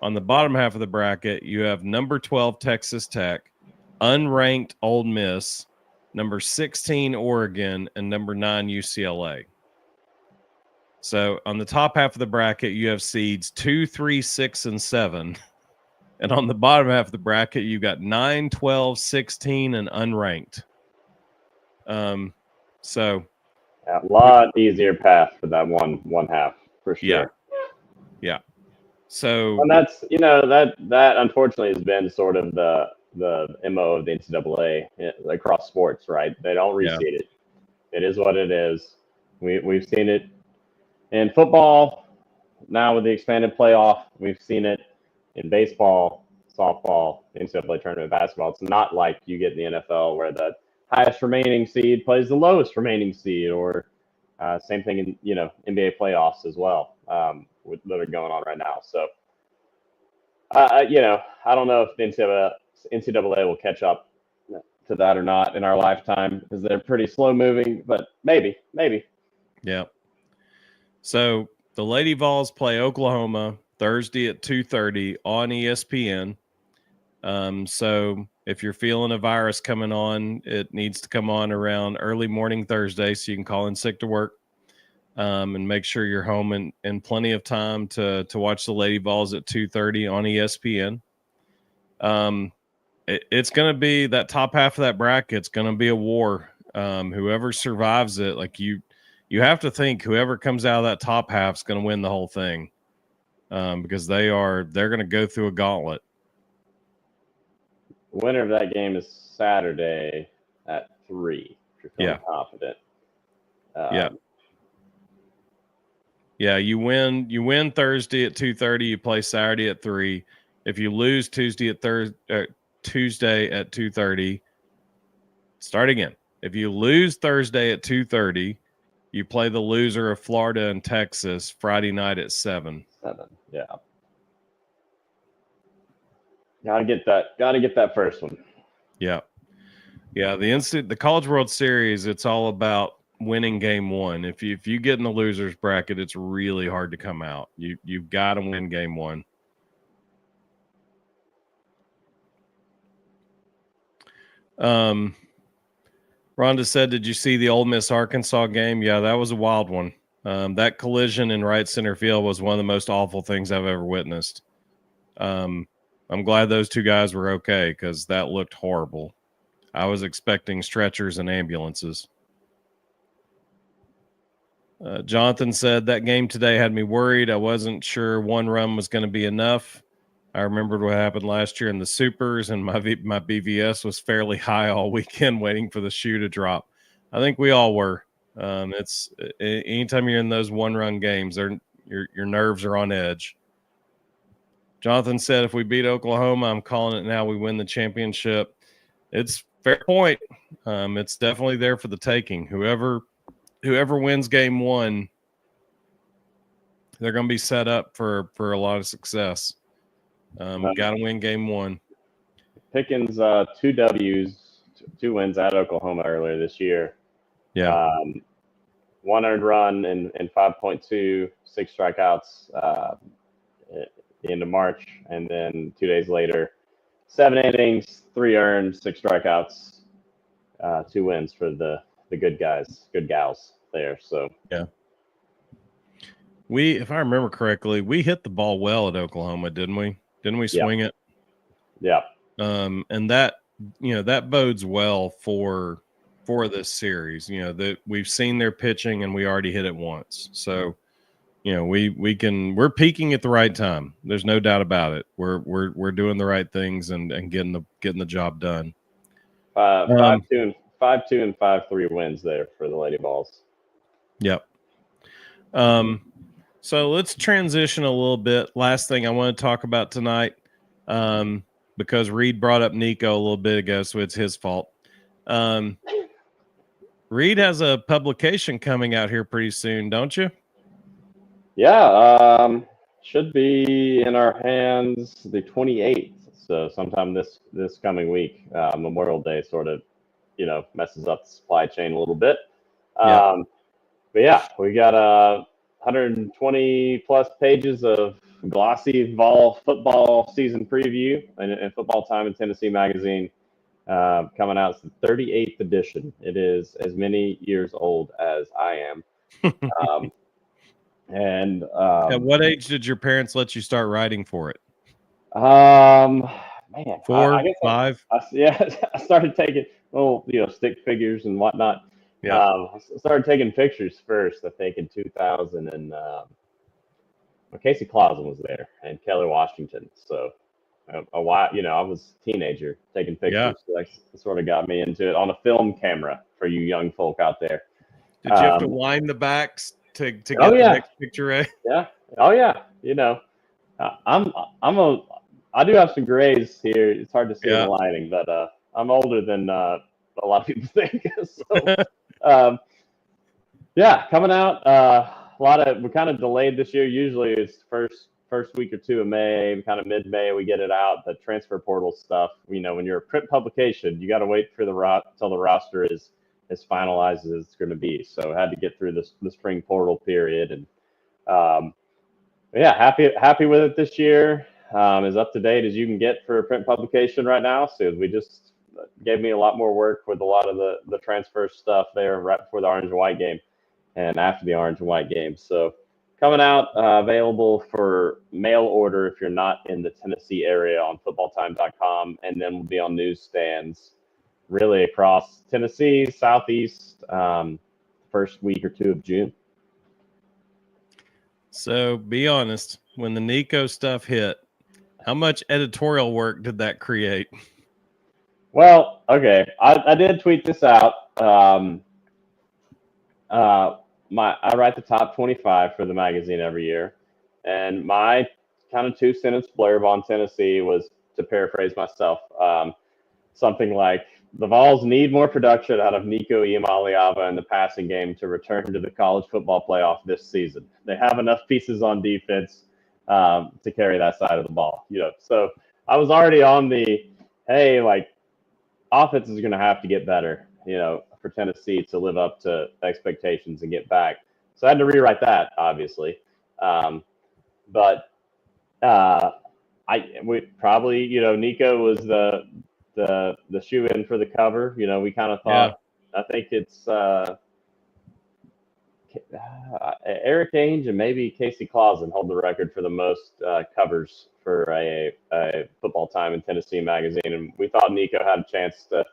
On the bottom half of the bracket, you have number 12 Texas Tech, unranked Ole Miss, number 16 Oregon, and number 9 UCLA. So on the top half of the bracket, you have seeds 2, 3, 6, and 7. And on the bottom half of the bracket, you've got 9, 12, 16, and unranked. So a lot easier path for that one half for sure. Yeah. So and that's that unfortunately has been sort of the MO of the NCAA across sports, right? They don't reseed it. It is what it is. We've seen it in football now with the expanded playoff. We've seen it in baseball, softball, NCAA tournament basketball. It's not like you get in the NFL where the highest remaining seed plays the lowest remaining seed, or same thing in NBA playoffs as well, that are going on right now. So I don't know if the NCAA will catch up to that or not in our lifetime, because they're pretty slow moving, but maybe. Yeah. So the Lady Vols play Oklahoma Thursday at 2:30 on ESPN. So if you're feeling a virus coming on, it needs to come on around early morning Thursday, so you can call in sick to work, and make sure you're home in plenty of time to watch the Lady Vols at 2:30 on ESPN. It's going to be that top half of that bracket. It's going to be a war. Whoever survives it, like you have to think whoever comes out of that top half is going to win the whole thing, because they're going to go through a gauntlet. The winner of that game is Saturday at 3. If you're feeling confident. Yeah, you win Thursday at 2:30. You play Saturday at 3. If you lose Tuesday at 2:30, start again. If you lose Thursday at 2:30, you play the loser of Florida and Texas Friday night at 7. Yeah. Gotta get that first one. Yeah. The College World Series, it's all about winning game 1. If you get in the losers bracket, it's really hard to come out. You've got to win game 1. Rhonda said, "Did you see the Ole Miss Arkansas game?" Yeah, that was a wild one. That collision in right center field was one of the most awful things I've ever witnessed. I'm glad those 2 guys were okay, because that looked horrible. I was expecting stretchers and ambulances. Jonathan said, that game today had me worried. I wasn't sure 1 run was going to be enough. I remembered what happened last year in the Supers, and my BVS was fairly high all weekend waiting for the shoe to drop. I think we all were. It's anytime you're in those 1-run games, your nerves are on edge. Jonathan said, if we beat Oklahoma, I'm calling it now, we win the championship. It's fair point. It's definitely there for the taking. Whoever wins game 1, they're going to be set up for a lot of success. Got to win game 1. Pickens 2 W's, 2 wins at Oklahoma earlier this year. Yeah. 1 earned run in 5.2, 6 strikeouts. the end of March, and then 2 days later, 7 innings, 3 earned, 6 strikeouts, 2 wins for the good guys, good gals there. So yeah, if I remember correctly, we hit the ball well at Oklahoma, didn't we? Didn't we swing it? Yeah. And that that bodes well for this series. That we've seen their pitching and we already hit it once, so. We're peaking at the right time. There's no doubt about it. We're doing the right things and getting the job done. 5-2 and 5-3 wins there for the Lady Balls. Yep. So let's transition a little bit. Last thing I want to talk about tonight, because Reed brought up Nico a little bit ago, so it's his fault. Reed has a publication coming out here pretty soon, don't you? Yeah, should be in our hands the 28th. So sometime this coming week. Memorial Day sort of, messes up the supply chain a little bit. But yeah, we got 120 plus pages of glossy fall football season preview and football time in Tennessee magazine. Coming out, it's the 38th edition. It is as many years old as I am. And at what age did your parents let you start writing for it? Man, 4, I guess 5. I started taking little, stick figures and whatnot. Yeah. I started taking pictures first, I think, in 2000, and when Casey Clausen was there and Kelly Washington. So a while, I was a teenager taking pictures. Yeah. So that sort of got me into it on a film camera for you young folk out there. Did you have to wind the backs to get the next picture ready? Yeah. Oh yeah. I do have some grays here. It's hard to see in the lighting, but I'm older than a lot of people think. So, coming out. We kind of delayed this year. Usually it's first week or two of May, kind of mid-May we get it out. The transfer portal stuff. When you're a print publication, you got to wait for till the roster is as finalized as it's going to be. So I had to get through the spring portal period, and happy with it this year. As up to date as you can get for a print publication right now. So we just gave me a lot more work with a lot of the transfer stuff there right before the orange and white game and after the orange and white game. So coming out, available for mail order if you're not in the Tennessee area on footballtime.com, and then we'll be on newsstands really across Tennessee, Southeast, first week or two of June. So be honest, when the Nico stuff hit, how much editorial work did that create? Well, okay, I did tweet this out. I write the top 25 for the magazine every year, and my kind of 2-sentence blurb on Tennessee was, to paraphrase myself, something like, the Vols need more production out of Nico Iamaleava in the passing game to return to the college football playoff this season. They have enough pieces on defense to carry that side of the ball. So I was already on the, hey, offense is going to have to get better, for Tennessee to live up to expectations and get back. So I had to rewrite that, obviously. But we probably, Nico was the shoe-in for the cover. We kind of thought, I think it's Eric Ainge and maybe Casey Clausen hold the record for the most covers for a football time in Tennessee magazine, and we thought Nico had a chance to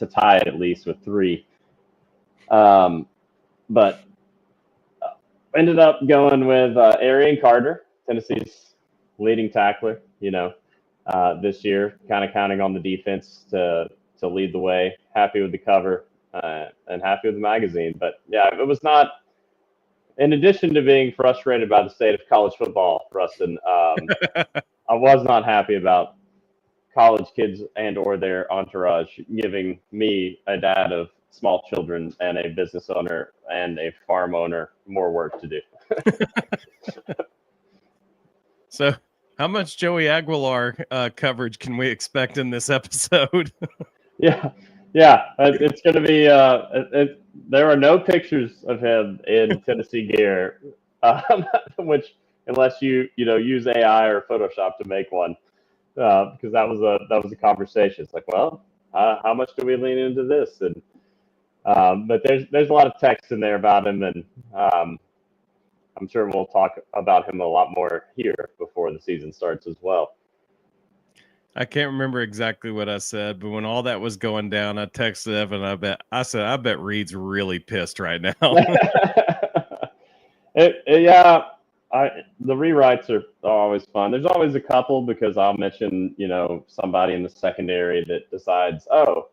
tie it at least with 3. But ended up going with Arian Carter, Tennessee's leading tackler, this year, kind of counting on the defense to lead the way. Happy with the cover and happy with the magazine. But yeah, it was not, in addition to being frustrated by the state of college football, Ruston, I was not happy about college kids and or their entourage giving me, a dad of small children and a business owner and a farm owner, more work to do. So how much Joey Aguilar coverage can we expect in this episode? Yeah, it's going to be. There are no pictures of him in Tennessee gear, which unless you use AI or Photoshop to make one, because that was a conversation. It's like, well, how much do we lean into this? And but there's a lot of text in there about him, and I'm sure we'll talk about him a lot more here before the season starts as well. I can't remember exactly what I said, but when all that was going down, I texted Evan. I said, I bet Reed's really pissed right now. Yeah, the rewrites are always fun. There's always a couple because I'll mention, somebody in the secondary that decides, oh,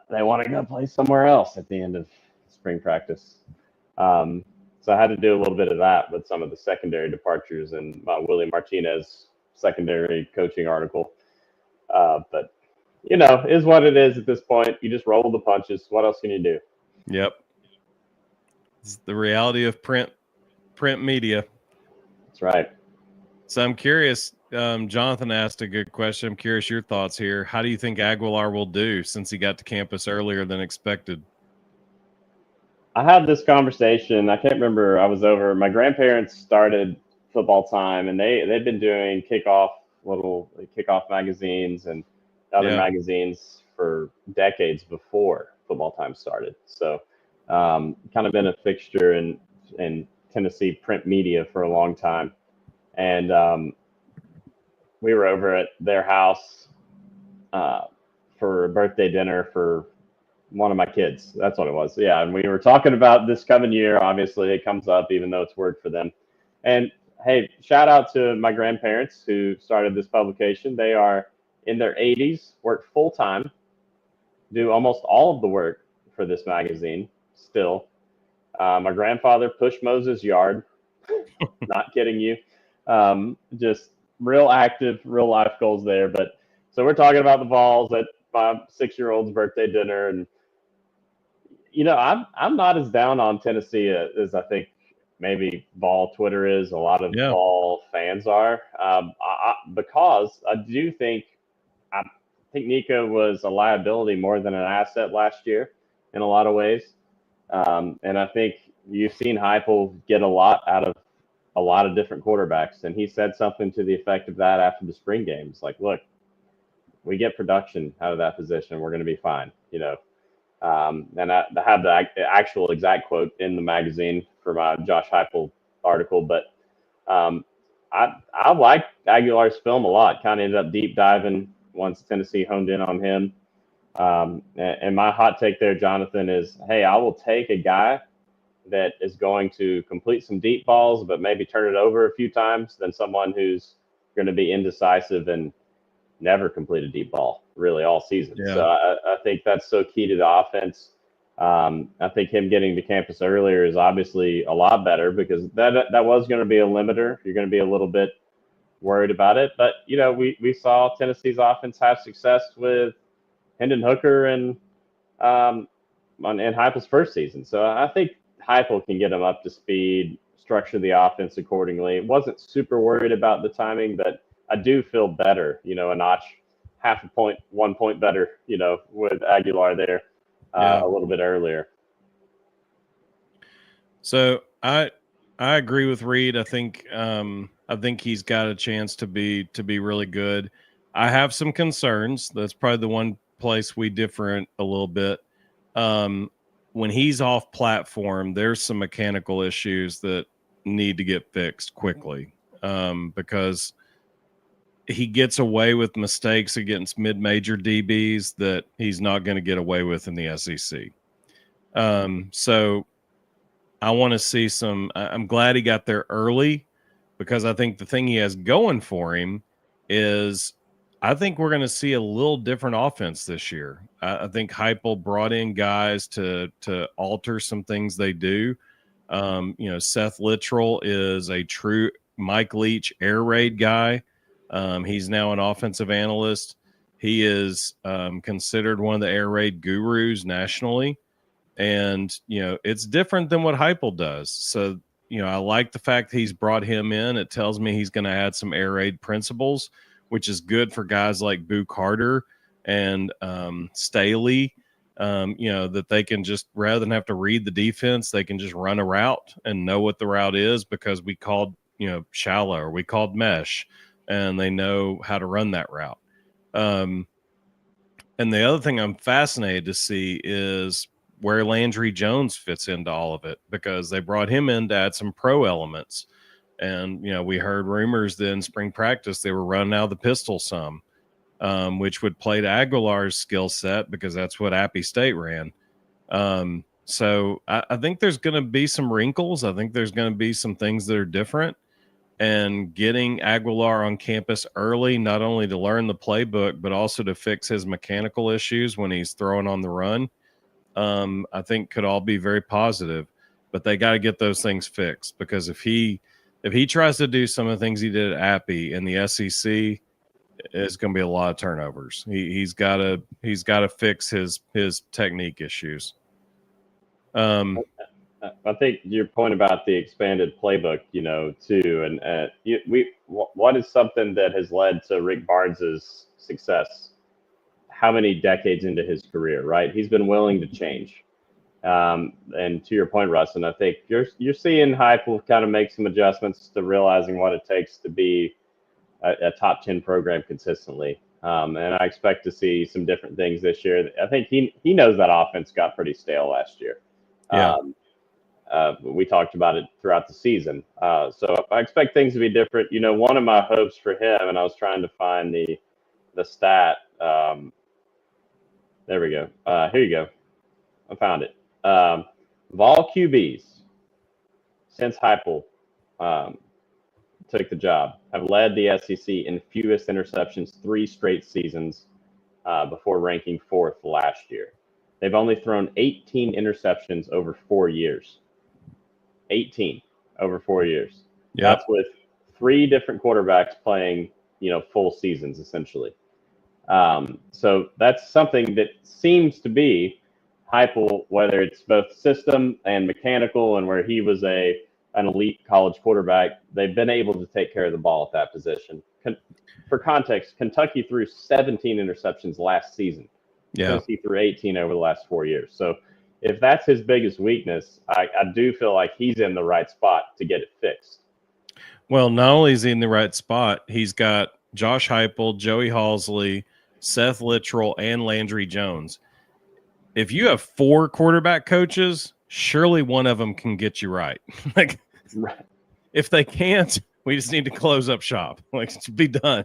they want to go play somewhere else at the end of spring practice. So I had to do a little bit of that with some of the secondary departures in Willie Martinez secondary coaching article. But is what it is at this point. You just roll the punches. What else can you do? Yep. It's the reality of print media. That's right. So I'm curious. Jonathan asked a good question. I'm curious your thoughts here. How do you think Aguilar will do since he got to campus earlier than expected? I had this conversation. I can't remember. I was over. My grandparents started football time, and they've been doing kickoff magazines and other magazines for decades before football time started. So, kind of been a fixture in Tennessee print media for a long time, and we were over at their house for a birthday dinner for one of my kids. That's what it was. Yeah. And we were talking about this coming year. Obviously, it comes up, even though it's word for them. And hey, shout out to my grandparents who started this publication. They are in their 80s, work full time, do almost all of the work for this magazine still. My grandfather pushed Moses' yard. Not kidding you. Just real active, real life goals there. But so we're talking about the Vols at my 6-year-old's birthday dinner, and I'm not as down on Tennessee as I think maybe Vol Twitter is. A lot of Vol fans are, because I think Nico was a liability more than an asset last year in a lot of ways, and I think you've seen Heupel get a lot out of a lot of different quarterbacks, and he said something to the effect of that after the spring games, like, look, we get production out of that position, we're going to be fine, and I have the actual exact quote in the magazine for my Josh Heupel article. But I like Aguilar's film a lot. Kind of ended up deep diving once Tennessee honed in on him. And my hot take there, Jonathan, is, hey, I will take a guy that is going to complete some deep balls, but maybe turn it over a few times, than someone who's going to be indecisive and never complete a deep ball really all season. Yeah. So I think that's so key to the offense. I think him getting to campus earlier is obviously a lot better, because that was going to be a limiter. You're going to be a little bit worried about it. But, we saw Tennessee's offense have success with Hendon Hooker and Heupel's first season. So I think Heupel can get him up to speed, structure the offense accordingly. Wasn't super worried about the timing, but I do feel better, a notch, half a point, 1 point better, with Aguilar there a little bit earlier. So I agree with Reed. I think he's got a chance to be really good. I have some concerns. That's probably the one place we differ a little bit. When he's off platform, there's some mechanical issues that need to get fixed quickly, because he gets away with mistakes against mid-major DBs that he's not going to get away with in the SEC. So I want to see I'm glad he got there early, because I think the thing he has going for him is I think we're going to see a little different offense this year. I think Heupel brought in guys to alter some things they do. Seth Littrell is a true Mike Leach air raid guy. He's now an offensive analyst. He is considered one of the air raid gurus nationally. And, it's different than what Heupel does. So, I like the fact that he's brought him in. It tells me he's going to add some air raid principles, which is good for guys like Boo Carter and Staley, that they can just, rather than have to read the defense, they can just run a route and know what the route is, because we called shallow, or we called mesh, and they know how to run that route. And the other thing I'm fascinated to see is where Landry Jones fits into all of it, because they brought him in to add some pro elements. And, we heard rumors that in spring practice they were running out of the pistol some, which would play to Aguilar's skill set, because that's what Appy State ran. So I think there's going to be some wrinkles. I think there's going to be some things that are different. And getting Aguilar on campus early, not only to learn the playbook, but also to fix his mechanical issues when he's throwing on the run, I think could all be very positive. But they got to get those things fixed, because if he tries to do some of the things he did at Appy in the SEC, it's going to be a lot of turnovers. He's got to fix his technique issues. I think your point about the expanded playbook, too, and what is something that has led to Rick Barnes's success? How many decades into his career, right? He's been willing to change. And to your point, Ruston, I think you're seeing Heupel kind of make some adjustments to realizing what it takes to be a top 10 program consistently. And I expect to see some different things this year. I think he knows that offense got pretty stale last year. Yeah. We talked about it throughout the season. So I expect things to be different. One of my hopes for him, and I was trying to find the stat. There we go. Here you go. I found it. Vol QBs since Heupel took the job have led the SEC in fewest interceptions 3 straight seasons before ranking 4th last year. They've only thrown 18 interceptions over 4 years. 18 over 4 years. Yep. That's with 3 different quarterbacks playing, full seasons essentially. So that's something that seems to be Heupel, whether it's both system and mechanical, and where he was an elite college quarterback, they've been able to take care of the ball at that position. For context, Kentucky threw 17 interceptions last season. Yeah. He threw 18 over the last 4 years. So if that's his biggest weakness, I do feel like he's in the right spot to get it fixed. Well, not only is he in the right spot, he's got Josh Heupel, Joey Halsley, Seth Littrell, and Landry Jones. If you have 4 quarterback coaches, surely one of them can get you right. Right. If they can't, we just need to close up shop. To be done.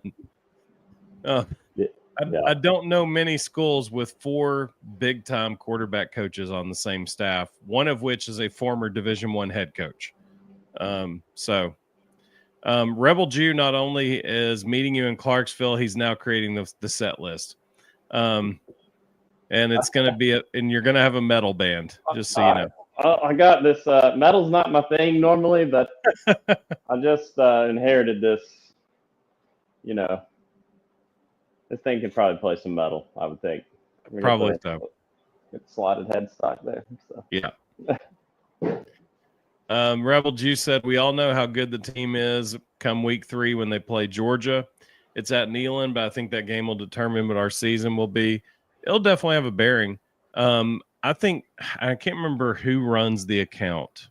I don't know many schools with 4 big-time quarterback coaches on the same staff, one of which is a former Division I head coach. Rebel Jew not only is meeting you in Clarksville, he's now creating the set list. And it's going to be and you're going to have a metal band, just so you know. I got this. Metal's not my thing normally, but I just inherited this. This thing can probably play some metal, I would think. Probably so. Get slotted headstock there. So. Yeah. Rebel Juice said, we all know how good the team is come week 3 when they play Georgia. It's at Neyland, but I think that game will determine what our season will be. It'll definitely have a bearing. I think, I can't remember who runs the account.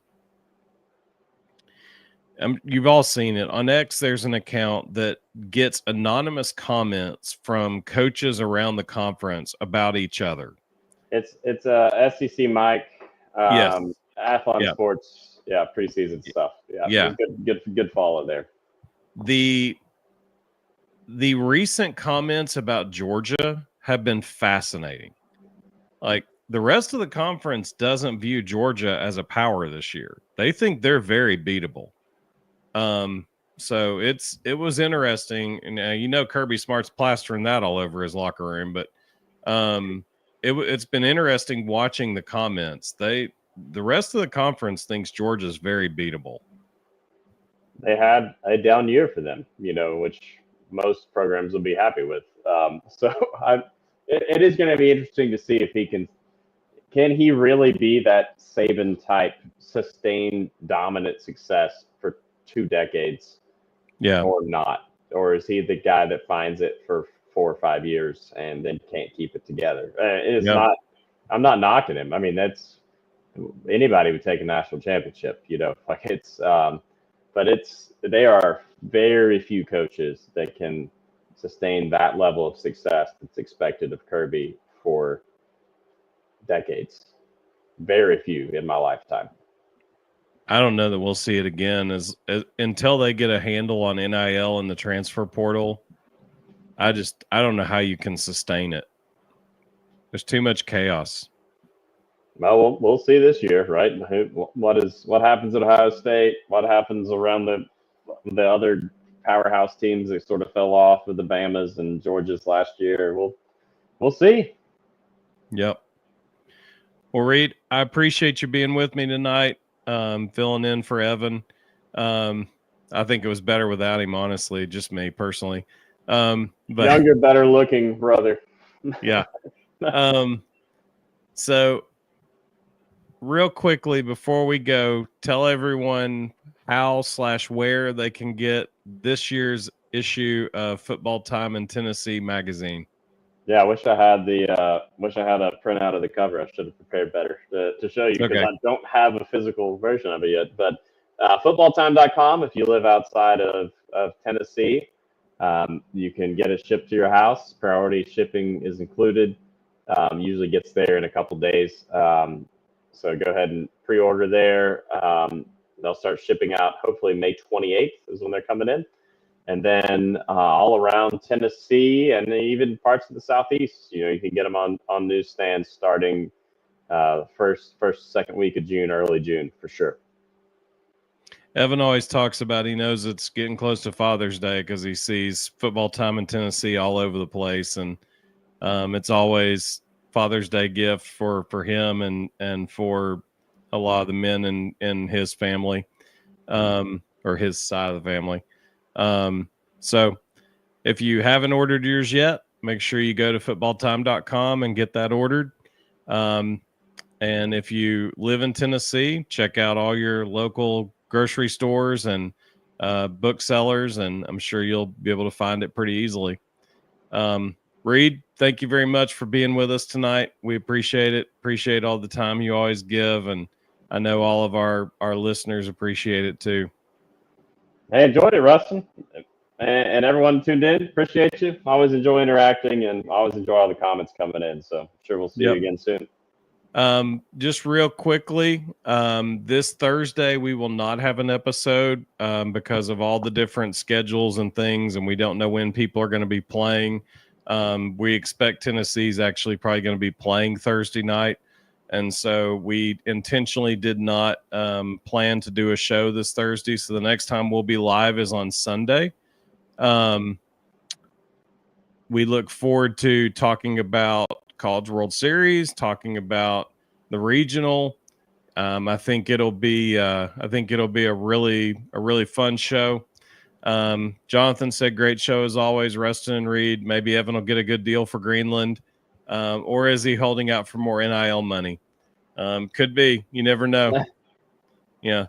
You've all seen it. On X, there's an account that gets anonymous comments from coaches around the conference about each other. It's SEC Mike, yes. Athlon Sports, preseason stuff. Yeah. Good follow there. The recent comments about Georgia have been fascinating. The rest of the conference doesn't view Georgia as a power this year. They think they're very beatable. So it was interesting. And Kirby Smart's plastering that all over his locker room, but it's been interesting watching the comments. The rest of the conference thinks Georgia's very beatable. They had a down year for them, which most programs will be happy with. It is going to be interesting to see if he can he really be that Saban type sustained dominant success for 2 decades, or not, or is he the guy that finds it for 4 or 5 years and then can't keep it together? It's not. I'm not knocking him. I mean, that's anybody would take a national championship. It's but they are very few coaches that can sustain that level of success that's expected of Kirby for decades. Very few in my lifetime. I don't know that we'll see it again as until they get a handle on NIL and the transfer portal. I don't know how you can sustain it. There's too much chaos. Well, we'll see this year, right? What happens at Ohio State? What happens around the other powerhouse teams that sort of fell off with the Bamas and Georgias last year? We'll see. Yep. Well, Reed, I appreciate you being with me tonight, filling in for Evan. I think it was better without him, honestly, just me personally. But younger, better looking brother. Yeah. So real quickly before we go, tell everyone how/where they can get this year's issue of Football Time in Tennessee magazine. Yeah, I wish I had a printout of the cover. I should have prepared better to show you because I don't have a physical version of it yet. But footballtime.com, if you live outside of Tennessee, you can get it shipped to your house. Priority shipping is included. Usually gets there in a couple days. So go ahead and pre-order there. They'll start shipping out hopefully May 28th is when they're coming in. And then all around Tennessee and even parts of the Southeast, you can get them on newsstands starting second week of June, early June for sure. Evan always talks about he knows it's getting close to Father's Day because he sees Football Time in Tennessee all over the place, and it's always Father's Day gift for him and for a lot of the men in his family, or his side of the family. So if you haven't ordered yours yet, make sure you go to footballtime.com and get that ordered. And if you live in Tennessee, check out all your local grocery stores and booksellers, and I'm sure you'll be able to find it pretty easily. Reed, thank you very much for being with us tonight. We appreciate it. Appreciate all the time you always give, and I know all of our listeners appreciate it too. I enjoyed it, Ruston, and everyone tuned in. Appreciate you. Always enjoy interacting, and always enjoy all the comments coming in. So I'm sure we'll see you again soon. Just real quickly, this Thursday we will not have an episode because of all the different schedules and things, and we don't know when people are going to be playing. We expect Tennessee's actually probably going to be playing Thursday night, and so we intentionally did not plan to do a show this Thursday. So the next time we'll be live is on Sunday. We look forward to talking about College World Series, talking about the regional. I think it'll be a really fun show. Jonathan said, great show as always, Ruston and Reed. Maybe Evan will get a good deal for Greenland. Or is he holding out for more NIL money? Could be. You never know. Yeah.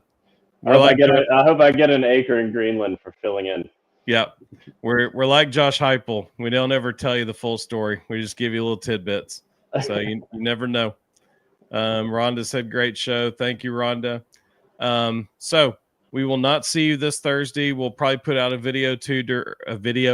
I hope I get an acre in Greenland for filling in. Yeah. We're like Josh Heupel. We don't ever tell you the full story. We just give you little tidbits. So you never know. Rhonda said, great show. Thank you, Rhonda. So we will not see you this Thursday. We'll probably put out a video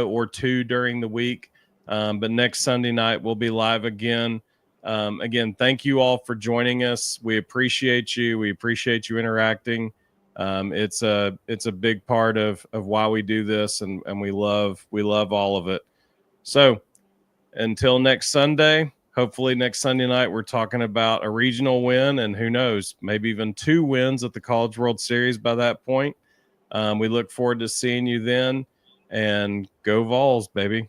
or two during the week. But next Sunday night we'll be live again. Again, thank you all for joining us. We appreciate you. We appreciate you interacting. It's a big part of why we do this, and we love all of it. So until next Sunday, hopefully next Sunday night, we're talking about a regional win, and who knows, maybe even 2 wins at the College World Series by that point. We look forward to seeing you then, and go Vols, baby.